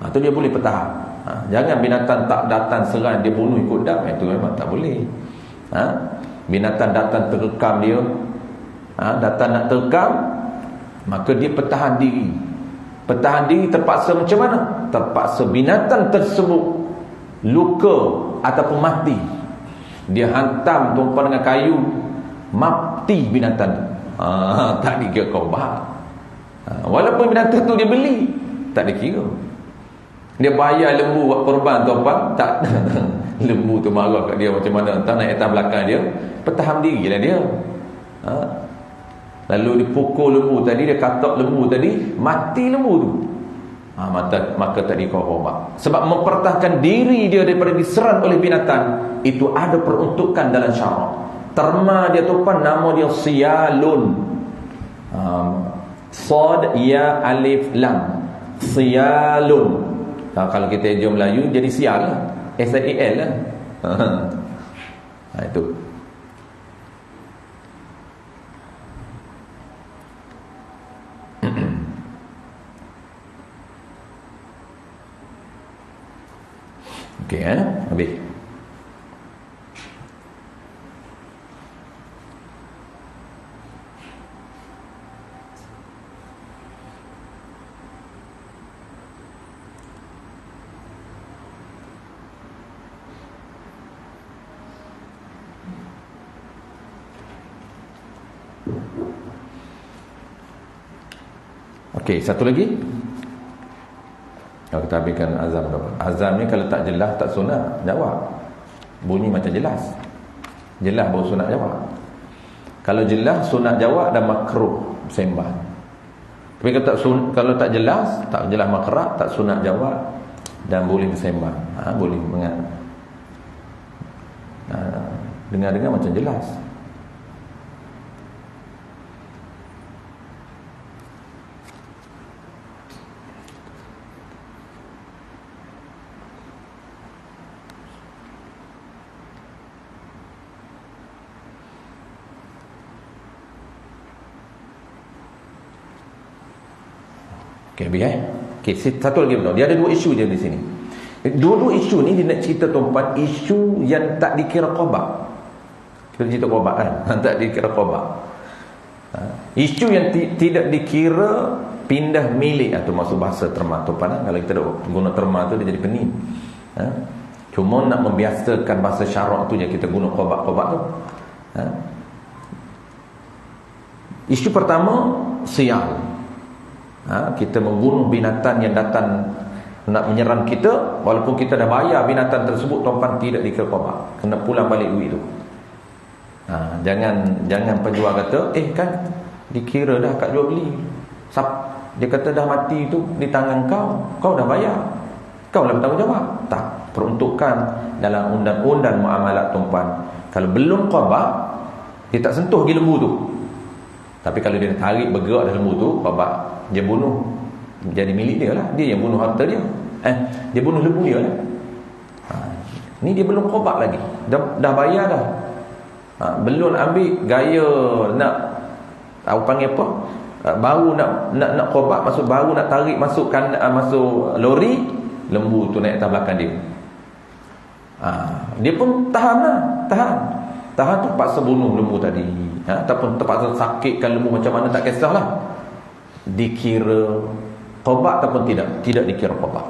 itu dia boleh bertahan. Jangan binatang tak datang serang dia bunuh ikut dam, itu memang tak boleh. Binatang datang terkam dia, datang nak terkam, maka dia pertahan diri. Pertahan diri terpaksa macam mana? Terpaksa binatang tersebut luka ataupun mati, dia hantam tuan dengan kayu, mati binatang tu. Tak dikira qabak. Walaupun binatang tu dia beli, tak dikira. Dia bayar lembu buat korban tuan, tak. Lembu tu marah kat dia macam mana, tak naik atas belakang dia, pertahan dirilah dia. Lalu dipukul lembu tadi, dia katak lembu tadi, mati lembu tu. Maka tak dikira qabak. Sebab mempertahankan diri dia daripada diserang oleh binatang, itu ada peruntukan dalam syarak. Terma dia tuan, nama dia sialun. Sad ya alif lam, sialun. Kalau kita jom Melayu jadi sial lah, S-I-A-L lah. Itu. Okey, habis. Okey, satu lagi. Kalau kita habiskan azam tu. Azam ni kalau tak jelas, tak sunat, jawab. Bunyi macam jelas. Jelas baru sunat jawab. Kalau jelas sunat jawab dan makruh sembah. Tapi kalau tak jelas makruh, tak sunat jawab dan boleh bersembah. Boleh dengar-dengar macam jelas. Okey, okey, satu lagi betul. Dia ada dua isu je di sini. Dua-dua isu ni dia nak cerita tuan-puan, isu yang tak dikira qadha. Kita cerita qadha kan, tak dikira qadha. Isu yang tidak dikira pindah milik, atau maksud bahasa terma tuan-puan. Kalau kita guna terma tu dia jadi pening. Cuma nak membiasakan bahasa syarak tu je kita guna qadha tu. Isu pertama, sial. Kita membunuh binatang yang datang nak menyerang kita, walaupun kita dah bayar binatang tersebut, tuan-tuan, tidak dikira qadha, kena pulang balik duit tu. Jangan penjual kata kan dikira dah kat jual beli. Dia kata dah mati tu di tangan kau dah bayar, kau lah bertanggungjawab. Tak, peruntukan dalam undang-undang muamalat tuan-tuan, kalau belum qadha dia tak sentuh lagi lembu tu. Tapi kalau dia tarik bergerak dalam lembu tu, qadha, dia bunuh, jadi milik dia lah. Dia yang bunuh harta dia. Dia bunuh lembu dia lah. Ni dia belum qadha lagi, dah bayar dah. Belum ambil gaya nak panggil apa, baru nak qadha, maksud baru nak tarik masuk lori, lembu tu naik atas belakang dia. Dia pun tahan terpaksa bunuh lembu tadi, ataupun terpaksa sakitkan lembu, macam mana tak kisahlah. Dikira qadha ataupun tidak dikira qadha.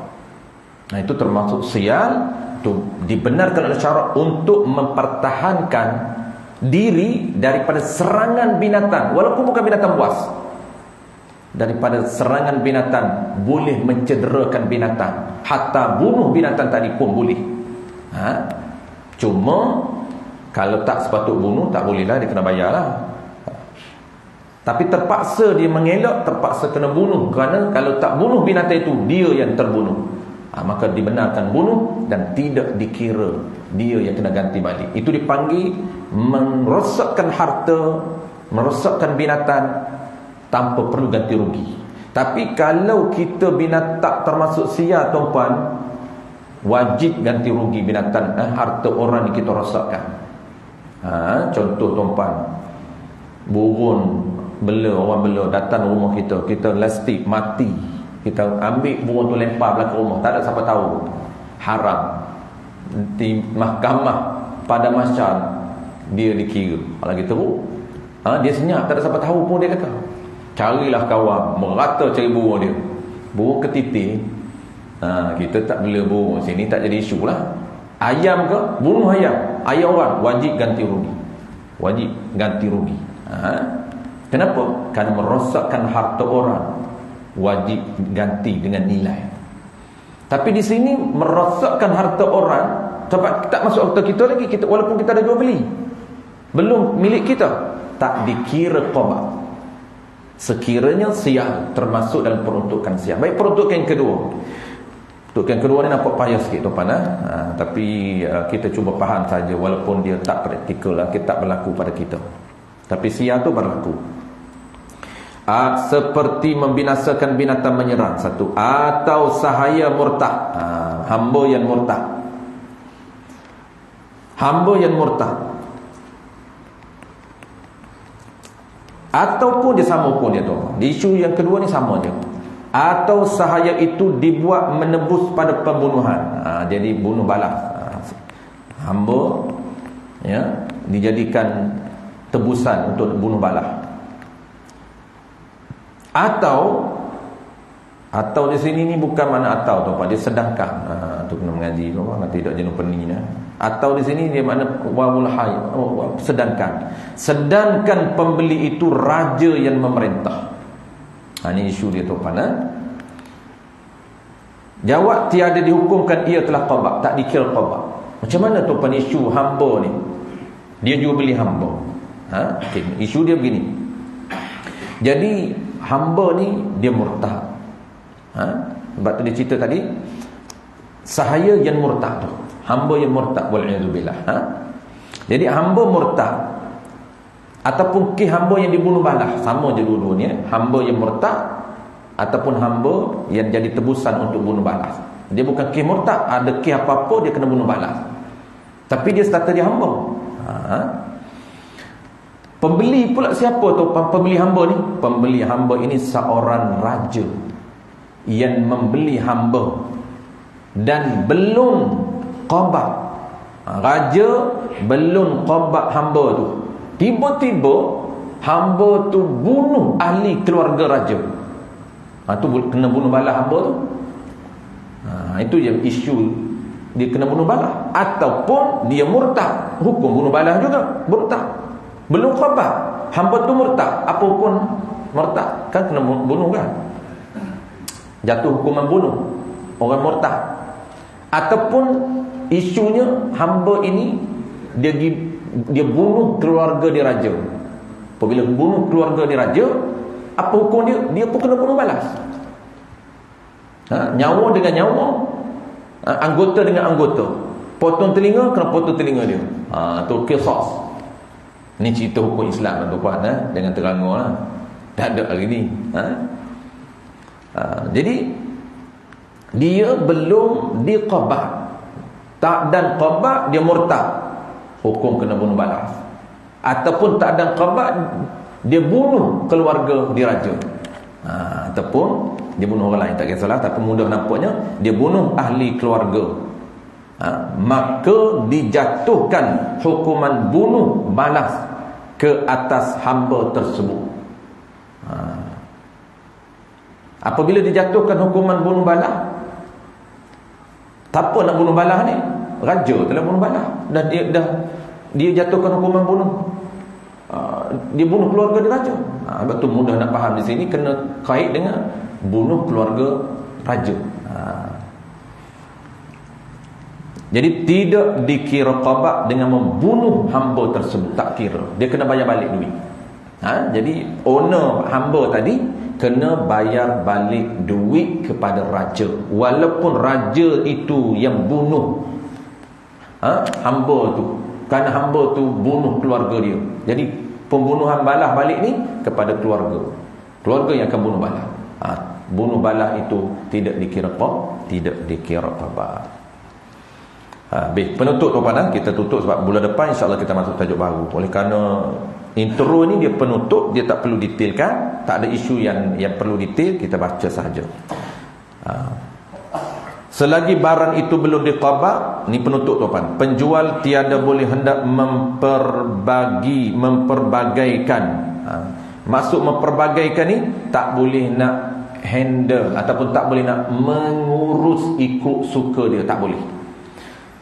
Itu termasuk sial. Itu dibenarkan oleh syarak untuk mempertahankan diri daripada serangan binatang, walaupun bukan binatang buas. Daripada serangan binatang, boleh mencederakan binatang, hatta bunuh binatang tadi pun boleh. Cuma kalau tak sepatut bunuh, tak bolehlah, dia kena bayarlah. Tapi terpaksa dia mengelak, terpaksa kena bunuh, kerana kalau tak bunuh binatang itu, dia yang terbunuh. Maka dibenarkan bunuh dan tidak dikira dia yang kena ganti balik. Itu dipanggil merosakkan harta, merosakkan binatang tanpa perlu ganti rugi. Tapi kalau kita binatang termasuk sia, tuan-puan, wajib ganti rugi binatang, harta orang yang kita rosakkan. Contoh tuan-puan, burung bela, orang bela datang rumah kita lastik mati, kita ambil burung tu lempar belakang rumah, tak ada siapa tahu, haram. Di mahkamah pada masyar dia dikira lagi teruk. Dia senyap, tak ada siapa tahu pun, dia kata carilah kawan, merata cari burung dia, burung ketitik. Kita tak bela burung sini, tak jadi isu lah. Ayam ke, bunuh ayam orang, wajib ganti rugi. Kenapa? Kerana merosakkan harta orang, wajib ganti dengan nilai. Tapi di sini merosakkan harta orang, sebab tak masuk harta kita lagi, walaupun kita dah jual beli, belum milik kita, tak dikira qadha. Sekiranya sial, termasuk dalam peruntukan sial. Baik, peruntukan yang kedua. Peruntukan kedua ni nampak payah sikit tuan-tuan, tapi kita cuba faham saja, walaupun dia tak praktikal lah, kita tak berlaku pada kita. Tapi sial tu berlaku. Seperti membinasakan binatang menyerang, satu, atau sahaya murtad. Hamba yang murtad, ataupun dia sama pun dia tu. Di isu yang kedua ni sama je. Atau sahaya itu dibuat menebus pada pembunuhan. Jadi bunuh balas. Hamba dijadikan tebusan untuk bunuh balas. Atau di sini ni bukan mana atau tu, dia sedangkan. Tu kena mengaji tu, tidak jenuh pening. Atau di sini dia makna wawul hayy, sedangkan pembeli itu raja yang memerintah. Ini isu dia tu jawab, tiada dihukumkan ia telah qadha, tak dikira qadha. Macam mana tu isu hamba ni? Dia jual beli hamba. Isu dia begini. Jadi hamba ni dia murtad. Sebab tu dia cerita tadi, sahaya yang murtad tu, hamba yang murtad, wal'iyadzubillah. Jadi hamba murtad ataupun hamba yang dibunuh balas, sama je dua-duanya. Hamba yang murtad ataupun hamba yang jadi tebusan untuk bunuh balas. Dia bukan murtad, ada apa-apa dia kena bunuh balas, tapi dia status dia hamba. Pembeli pula siapa tu pembeli hamba ni? Pembeli hamba ini seorang raja yang membeli hamba dan belum qabat. Raja belum qabat hamba tu, tiba-tiba hamba tu bunuh ahli keluarga raja. Tu kena bunuh balas hamba tu. Itu yang isu, dia kena bunuh balas. Ataupun dia murtad, hukum bunuh balas juga, murtad. Belum qabat, hamba tu murtad, apa pun murtad kan kena bunuh kan, jatuh hukuman bunuh orang murtad. Ataupun isunya hamba ini dia bunuh keluarga dia raja. Apabila bunuh keluarga dia raja, apa hukum dia? Dia pun kena bunuh balas. Nyawa dengan nyawa, anggota dengan anggota. Potong telinga kena potong telinga dia. Tu qisas. Ini cerita hukum Islam tuan-tuan, jangan teranggur lah. Tak ada hari ni. Jadi dia belum diqabat, tak dan qabat dia murtad, hukum kena bunuh balas. Ataupun tak dan qabat, dia bunuh keluarga dia raja. Ataupun dia bunuh orang lain, tak kisahlah, tapi mudah nampaknya dia bunuh ahli keluarga. Maka dijatuhkan hukuman bunuh balas ke atas hamba tersebut. Apabila dijatuhkan hukuman bunuh balas, tak apa nak bunuh balas ni, raja telah bunuh balas, dan dia jatuhkan hukuman bunuh, dia bunuh keluarga dia raja. Sebab tu mudah nak faham di sini, kena kait dengan bunuh keluarga raja. Jadi tidak dikira qabat dengan membunuh hamba tersebut, tak kira, dia kena bayar balik duit. Jadi owner hamba tadi kena bayar balik duit kepada raja, walaupun raja itu yang bunuh hamba tu, kerana hamba tu bunuh keluarga dia. Jadi pembunuhan balas balik ni kepada keluarga yang akan bunuh balas. Bunuh balas itu tidak dikira qabat. Baik, penutup tuan-tuan, kita tutup sebab bulan depan insya-Allah kita masuk tajuk baru. Oleh kerana intro ni dia penutup, dia tak perlu detailkan, tak ada isu yang perlu detail, kita baca sahaja. Selagi barang itu belum diqabat, ni penutup tuan-tuan, penjual tiada boleh hendak memperbagaikan. Maksud memperbagaikan ni, tak boleh nak handle ataupun tak boleh nak mengurus ikut suka dia, tak boleh.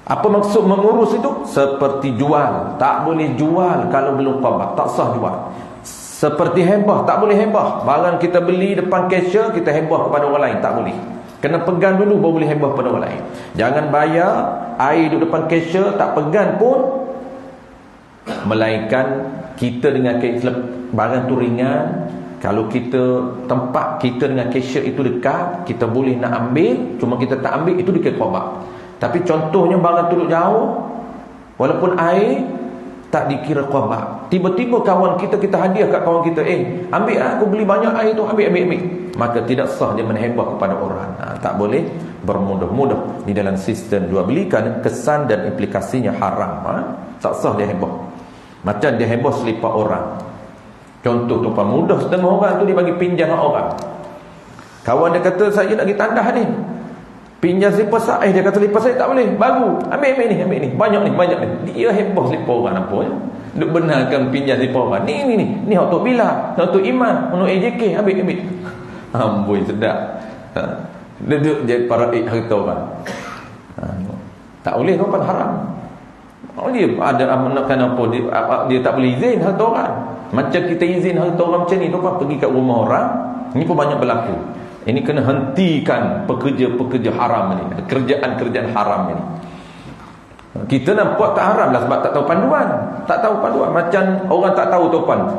Apa maksud mengurus itu? Seperti jual, tak boleh jual kalau belum qabat, tak sah jual. Seperti hibah, tak boleh hibah. Barang kita beli depan cashier, kita hibah kepada orang lain, tak boleh. Kena pegang dulu baru boleh hibah pada orang lain. Jangan bayar air duduk depan cashier, tak pegang pun, melainkan kita dengan barang tu ringan. Kalau kita tempat kita dengan cashier itu dekat, kita boleh nak ambil, cuma kita tak ambil, itu dikira qabat. Tapi contohnya barang tu duduk jauh, walaupun air, tak dikira qabat. Tiba-tiba kawan kita hadiah kat kawan kita, ambil aku beli banyak air tu, ambil. Maka tidak sah dia menhebah kepada orang. Tak boleh bermudah-mudah di dalam sistem jual beli, kerana kesan dan implikasinya haram. Tak sah dia hebah. Macam dia hebah selipar orang. Contoh tu mudah, setengah orang tu dia bagi pinjam orang. Kawan dia kata, saya nak pergi tandah ni, pinjam selipar saya. Dia kata, selipar saya tak boleh, baru, ambil ni, banyak ni. Dia hebah selipar orang nampaknya. Duk benarkan pinjam selipar orang. Ni hak Tok Bila, hak Tok Iman, hak AJK, ambil. Amboi, sedap. Duduk je paraik harta orang. Tak boleh, tuan, haram. Dia ada menekan apa, dia tak boleh izin harta orang. Macam kita izin harta orang macam ni, tuan, pergi kat rumah orang, ini pun banyak berlaku. Ini kena hentikan pekerja-pekerja haram ni, kerjaan-kerjaan haram ni. Kita nampak tak haram lah sebab tak tahu panduan. Macam orang tak tahu tuan,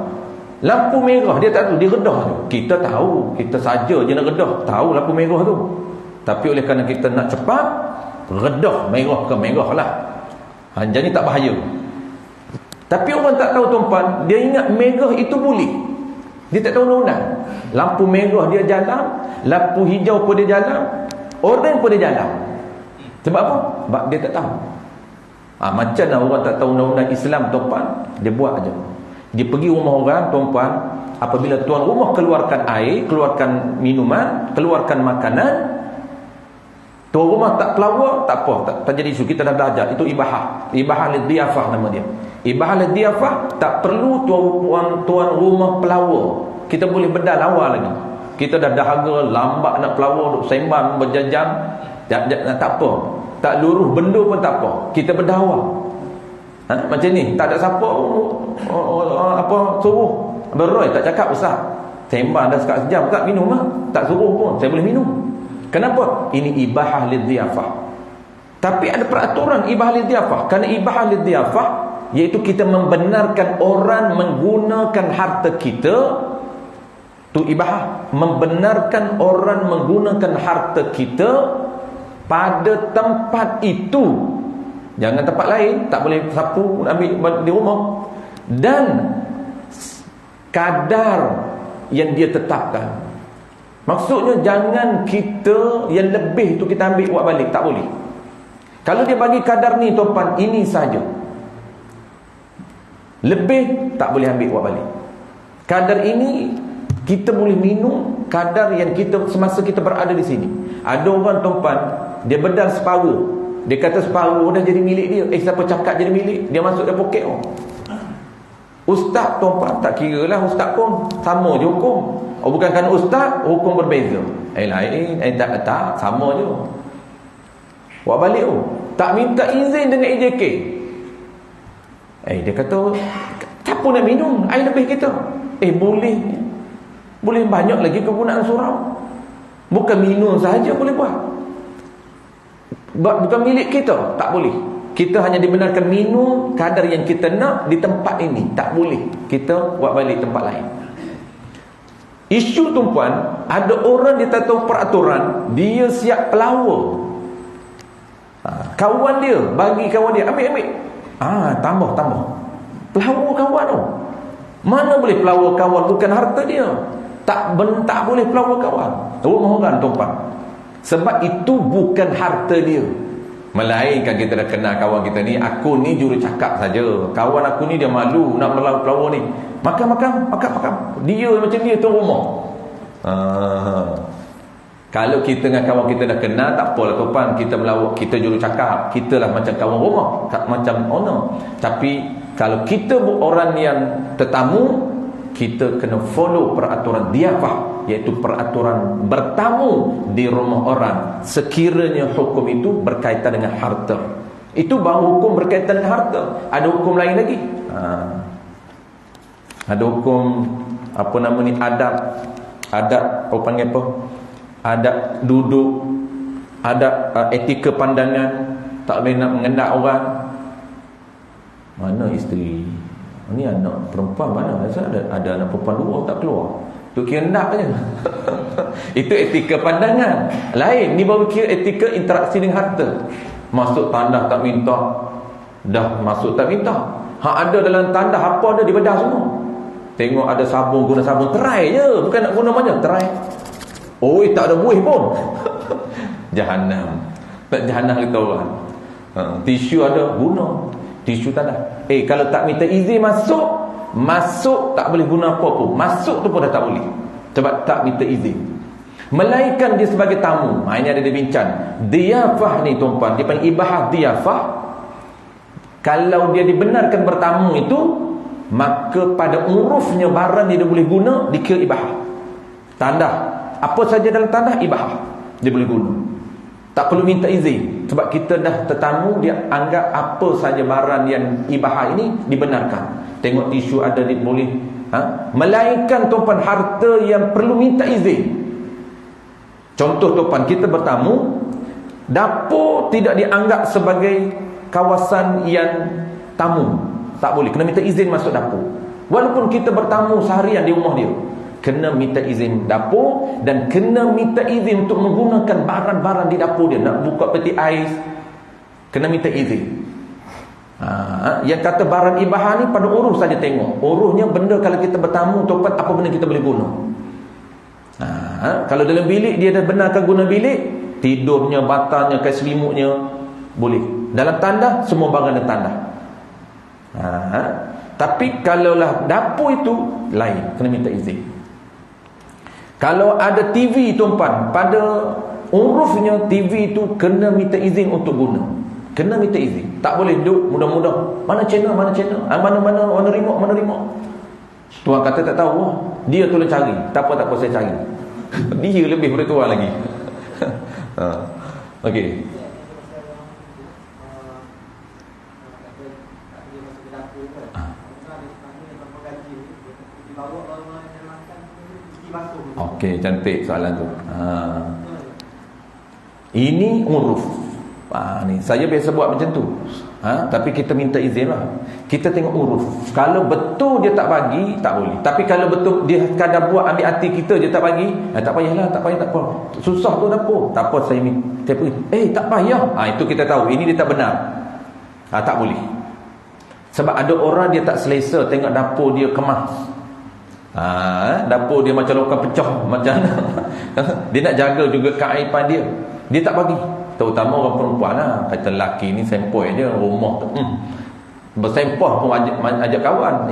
lampu merah dia tak tahu, dia redah tu. Kita tahu, kita saja je nak redah, tahu lampu merah tu. Tapi oleh kerana kita nak cepat, redah merah ke merah lah. Jadi tak bahaya. Tapi orang tak tahu tuan, dia ingat merah itu boleh. Dia tak tahu undang-undang. Lampu merah dia jalan, lampu hijau pun dia jalan, oranye pun dia jalan. Sebab apa? Sebab dia tak tahu. Macam lah orang tak tahu undang-undang Islam tuan, dia buat aja. Dia pergi rumah orang, tuan-puan, apabila tuan rumah keluarkan air, keluarkan minuman, keluarkan makanan, tuan rumah tak pelawar, tak apa, tak jadi isu. Kita dah belajar, itu ibahah. Ibahah lidiyafah nama dia. Ibahah lidiyafah, tak perlu tuan rumah pelawar. Kita boleh bedal awal lagi. Kita dah dahaga, lambat nak pelawar, duk sembang berjam-jam, tak apa. Tak luruh benda pun tak apa. Kita berdawah. Macam ni, tak ada siapa suruh beroi, tak cakap ustaz. Sembang dah sekat sejam, tak minum lah. Tak suruh pun, saya boleh minum. Kenapa? Ini ibahah lidiyafah. Tapi ada peraturan ibahah lidiyafah. Kerana ibahah lidiyafah, iaitu kita membenarkan orang menggunakan harta kita. Tu ibahah, membenarkan orang menggunakan harta kita pada tempat itu. Jangan tempat lain, tak boleh sapu ambil di rumah. Dan kadar yang dia tetapkan. Maksudnya jangan kita yang lebih tu kita ambil buat balik, tak boleh. Kalau dia bagi kadar ni tuan, ini saja. Lebih tak boleh ambil buat balik. Kadar ini kita boleh minum kadar yang kita semasa kita berada di sini. Ada orang tuan, dia bedal separuh. Dia kata separuh dah jadi milik dia. Siapa cakap jadi milik? Dia masuk dalam poket orang. Ustaz tuan-tuan, tak kira lah ustaz pun sama je hukum. Bukan kerana ustaz hukum berbeza. Lain, tak sama je. Buat balik tu. Tak minta izin dengan EJK. Dia kata siapa nak minum air lebih kita? Boleh banyak lagi kegunaan surau. Bukan minum sahaja boleh buat. Bukan milik kita, tak boleh. Kita hanya dibenarkan minum kadar yang kita nak di tempat ini. Tak boleh kita buat balik tempat lain. Isu tuan-puan, ada orang dia tak tahu peraturan, dia siap pelawar. Kawan dia, bagi kawan dia, ambil. Tambah. Pelawar kawan tu. Mana boleh pelawar kawan, bukan harta dia. Tak boleh pelawar kawan. Rumah orang tuan-puan. Sebab itu bukan harta dia. Melainkan kita dah kenal kawan kita ni, aku ni juru cakap saja. Kawan aku ni dia malu nak pelawar ni. Makan. Dia macam dia tu rumah. Kalau kita dengan kawan kita dah kenal, tak apalah tuan, kita melawak, kita juru cakap, kita lah macam kawan rumah, macam owner. Tapi kalau kita orang yang tetamu, kita kena follow peraturan diyafah, iaitu peraturan bertamu di rumah orang, sekiranya hukum itu berkaitan dengan harta. Itu baru hukum berkaitan dengan harta. Ada hukum lain lagi. Ada hukum adab, apa panggil apa? Adab duduk, adab etika pandangan, tak boleh nak mengendak orang. Mana isteri? Ni anak perempuan mana? Ada anak perempuan dua tak keluar. Tu kira nak je. Itu etika pandangan. Lain, ni baru kira etika interaksi dengan harta. Masuk tandas tak minta. Dah masuk tak minta. Ada dalam tandas apa ada dibedah semua. Tengok ada sabun, guna sabun, terai je. Bukan nak guna banyak, terai. Tak ada buih pun. Jahanam. Tak jahanam kita orang. Tisu ada, guna. Tisu tak ada. Kalau tak minta izin masuk tak boleh guna apa pun. Masuk tu pun dah tak boleh. Sebab tak minta izin. Melainkan dia sebagai tamu. Ini ada dia bincang. Diyafah ni tuan-tuan, dia panggil ibahah diyafah. Kalau dia dibenarkan bertamu itu, maka pada urufnya barang dia boleh guna, dikira ibahah. Tandah, apa saja dalam tandah ibahah, dia boleh guna. Tak perlu minta izin. Sebab kita dah tetamu, dia anggap apa saja barang yang ibahah ini dibenarkan. Tengok tisu ada, dia boleh. Melainkan tuan-tuan, harta yang perlu minta izin. Contoh tuan-tuan, kita bertamu, dapur tidak dianggap sebagai kawasan yang tamu. Tak boleh, kena minta izin masuk dapur. Walaupun kita bertamu seharian di rumah dia, kena minta izin dapur, dan kena minta izin untuk menggunakan barang-barang di dapur dia. Nak buka peti ais, kena minta izin. Yang kata barang ibahah ni pada uruh saja tengok. Uruhnya benda kalau kita bertamu, tempat apa benda kita boleh guna. Kalau dalam bilik dia dah benarkan guna bilik, tidurnya, batalnya, kain selimutnya boleh. Dalam tandah, semua barang dalam tandah. Tapi kalaulah dapur itu lain, kena minta izin. Kalau ada TV tuan-puan, pada urufnya TV itu kena minta izin untuk guna. Kena minta izin. Tak boleh duduk mudah-mudah. Mana channel, mana remote. Tuan kata tak tahu. Dia tolong cari. Tak apa saya cari. Dia lebih daripada tuan lagi. Okey. Okey, cantik soalan tu. Ini uruf. Ni saya biasa buat macam tu. Tapi kita minta izin lah. Kita tengok uruf. Kalau betul dia tak bagi, tak boleh. Tapi kalau betul dia kadang buat ambil hati kita je tak bagi, tak payahlah, tak apa. Susah tu dapur. Tak apa, saya pergi. Tak payah. Itu kita tahu ini dia tak benar. Tak boleh. Sebab ada orang dia tak selesa tengok dapur dia kemas. Dapur dia macam lokal pecah, macam dia nak jaga juga keaiban dia. Dia tak bagi. Terutama orang perempuan lah. Kata lelaki ni sempoi je rumah tu. Bersempah pun ajak kawan.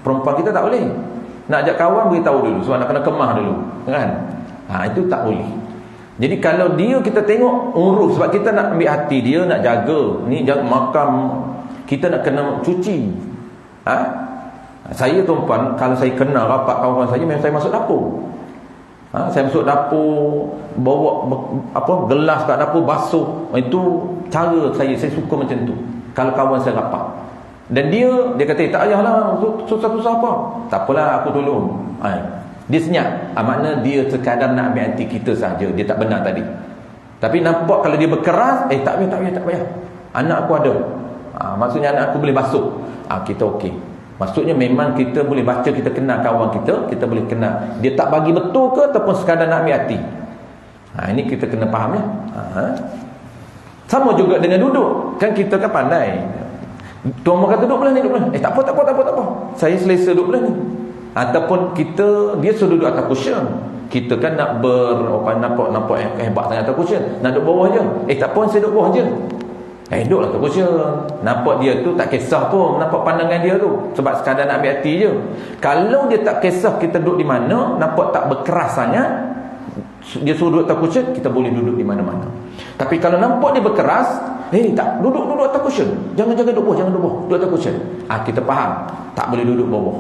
Perempuan kita tak boleh. Nak ajak kawan beritahu dulu. Sebab nak kena kemah dulu. Kan? Itu tak boleh. Jadi kalau dia kita tengok urus. Sebab kita nak ambil hati dia, nak jaga. Ni jaga makam. Kita nak kena cuci. Saya tuan-puan, kalau saya kenal rapat kawan saya, memang saya masuk dapur. Saya masuk dapur, bawa gelas kat dapur, basuh. Itu cara saya suka macam tu. Kalau kawan saya rapat. Dan dia kata, tak payahlah, susah-susah apa. Tak apalah, aku tolong. Dia senyap. Makna dia sekadar nak ambil hati kita saja. Dia tak benar tadi. Tapi nampak kalau dia berkeras, tak payah. Anak aku ada. Maksudnya anak aku boleh basuh. Kita okey. Maksudnya memang kita boleh baca, kita kenal kawan kita boleh kenal. Dia tak bagi betul ke ataupun sekadar nak ambil hati. Ini kita kena faham lah. Sama juga dengan duduk. Kan kita kan pandai. Tuan kata duduk belah ni, duduk belah. Tak apa. Saya selesa duduk belah ni. Ataupun dia suruh duduk atas cushion. Kita kan nak nampak hebat sangat atas cushion. Nak duduk bawah je. Tak apa, saya duduk bawah je. Duduklah atas cushion. Nampak dia tu tak kisah pun. Nampak pandangan dia tu. Sebab sekadar nak ambil hati je. Kalau dia tak kisah kita duduk di mana, nampak tak berkeras sangat, dia suruh duduk atas cushion, kita boleh duduk di mana-mana. Tapi kalau nampak dia berkeras, tak, duduk atas cushion. Jangan duduk bawah, duduk atas cushion. Kita faham. Tak boleh duduk bawah.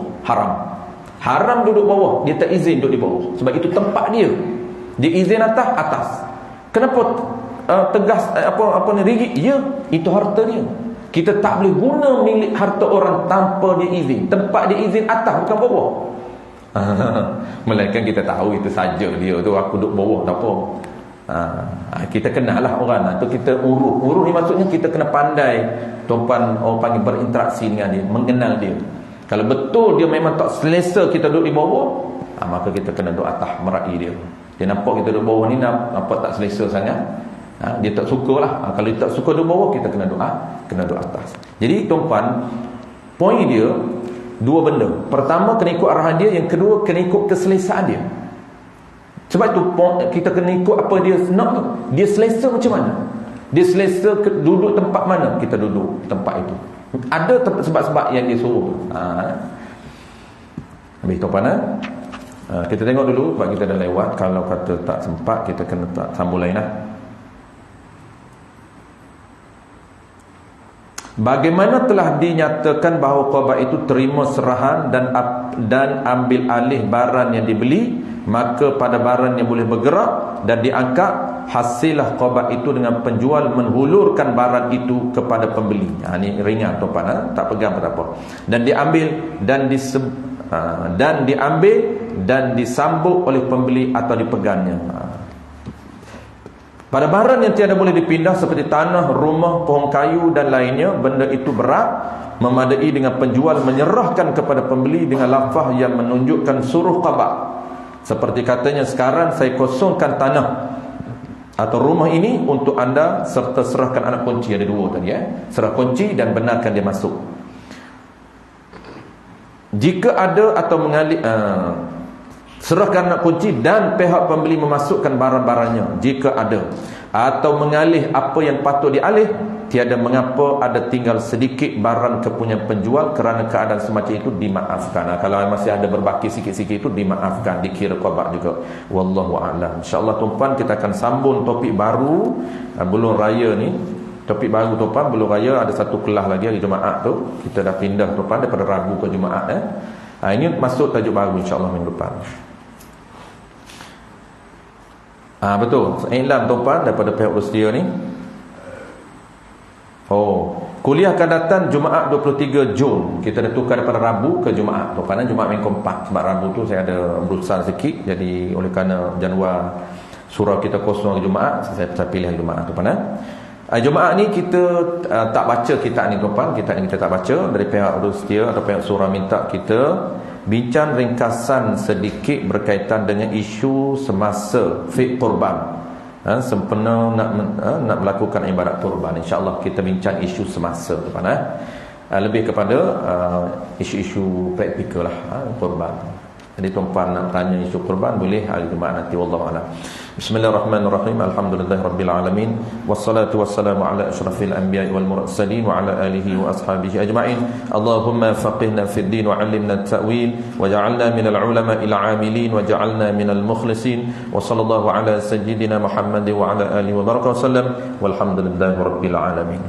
Haram duduk bawah. Dia tak izin duduk di bawah. Sebab itu tempat dia. Dia izin atas. Kenapa tegas ni rigid? Itu harta dia. Kita tak boleh guna milik harta orang tanpa dia izin. Tempat dia izin atas, bukan bawah. Melainkan kita tahu itu saja dia tu, aku duduk bawah tak apa. Kita kenal lah orang tu, kita urus ni maksudnya kita kena pandai tuan-puan, orang panggil berinteraksi dengan dia, mengenal dia. Kalau betul dia memang tak selesa kita duduk di bawah, maka kita kena duduk atas, meraih dia. Dia nampak kita duduk bawah ni nampak tak selesa sangat, dia tak suka lah. Kalau dia tak suka duduk bawah, kita kena duduk atas. Jadi tuan-puan, poin dia dua benda. Pertama, kena ikut arahan dia. Yang kedua, kena ikut keselesaan dia. Sebab tu kita kena ikut apa dia nak tu. Dia selesa macam mana, dia selesa duduk tempat mana, kita duduk tempat itu. Ada sebab-sebab yang dia suruh tu. Habis tuan-puan, kita tengok dulu sebab kita dah lewat. Kalau kata tak sempat, kita kena sambung lain lah. Bagaimana telah dinyatakan bahawa qadha itu terima serahan dan ambil alih barang yang dibeli, maka pada barang yang boleh bergerak dan diangkat, hasillah qadha itu dengan penjual menghulurkan barang itu kepada pembeli. Ini ringan tuan-puan, tak pegang apa-apa. Dan diambil dan disambung oleh pembeli atau dipegangnya. Pada barang yang tiada boleh dipindah seperti tanah, rumah, pohon kayu dan lainnya, benda itu berat, memadai dengan penjual menyerahkan kepada pembeli dengan lafaz yang menunjukkan suruh qadha. Seperti katanya, sekarang saya kosongkan tanah atau rumah ini untuk anda serta serahkan anak kunci. Ada dua tadi, serah kunci dan benarkan dia masuk. Jika ada atau mengalih, serahkan anak kunci dan pihak pembeli memasukkan barang-barangnya jika ada, atau mengalih apa yang patut dialih, tiada mengapa ada tinggal sedikit barang kepunyaan penjual, kerana keadaan semacam itu dimaafkan. Kalau masih ada berbaki sikit-sikit itu dimaafkan, dikira qada juga. Wallahu a'lam. InsyaAllah tuan-tuan, kita akan sambung topik baru belum raya ni. Topik baru tuan-tuan, belum raya ada satu kelas lagi hari Jumaat tu. Kita dah pindah tuan-tuan daripada Rabu ke Jumaat. Ini masuk tajuk baru insyaAllah minggu depan. Betul. Iklan tuan-tuan daripada pihak Rustia ni. Kuliah akan datang Jumaat 23 Jun. Kita dah tukar daripada Rabu ke Jumaat. Tuan-tuan, Jumaat minggu 4. Sebab Rabu tu saya ada berusaha sikit. Jadi oleh kerana jadual surau kita kosong hari Jumaat, saya pilih hari Jumaat tuan-tuan. Jumaat ni kita tak baca kitab ni tuan-tuan. Kitab ni kita tak baca. Dari pihak Rustia atau pihak surau minta kita bincang ringkasan sedikit berkaitan dengan isu semasa fiqh kurban. Sempena nak melakukan ibadat kurban. InsyaAllah kita bincang isu semasa tuan-tuan. Lebih kepada isu-isu praktikal lah kurban. Jadi tuan-tuan nak tanya isu kurban boleh hari Jumaat nanti. Wallahu a'lam. Bismillahirrahmanirrahim. Alhamdulillahirabbil alamin. Wassalatu wassalamu ala asyrafil anbiya'i wal mursalin wa ala alihi wa ashabihi ajma'in. Allahumma faqihna fid din wa 'allimna at-ta'wil waj'alna minal ulama'il 'amilin waj'alna minal mukhlisin. Wa sallallahu ala sayyidina Muhammad wa ala alihi wa baraka wa sallam. Walhamdulillahirabbil alamin.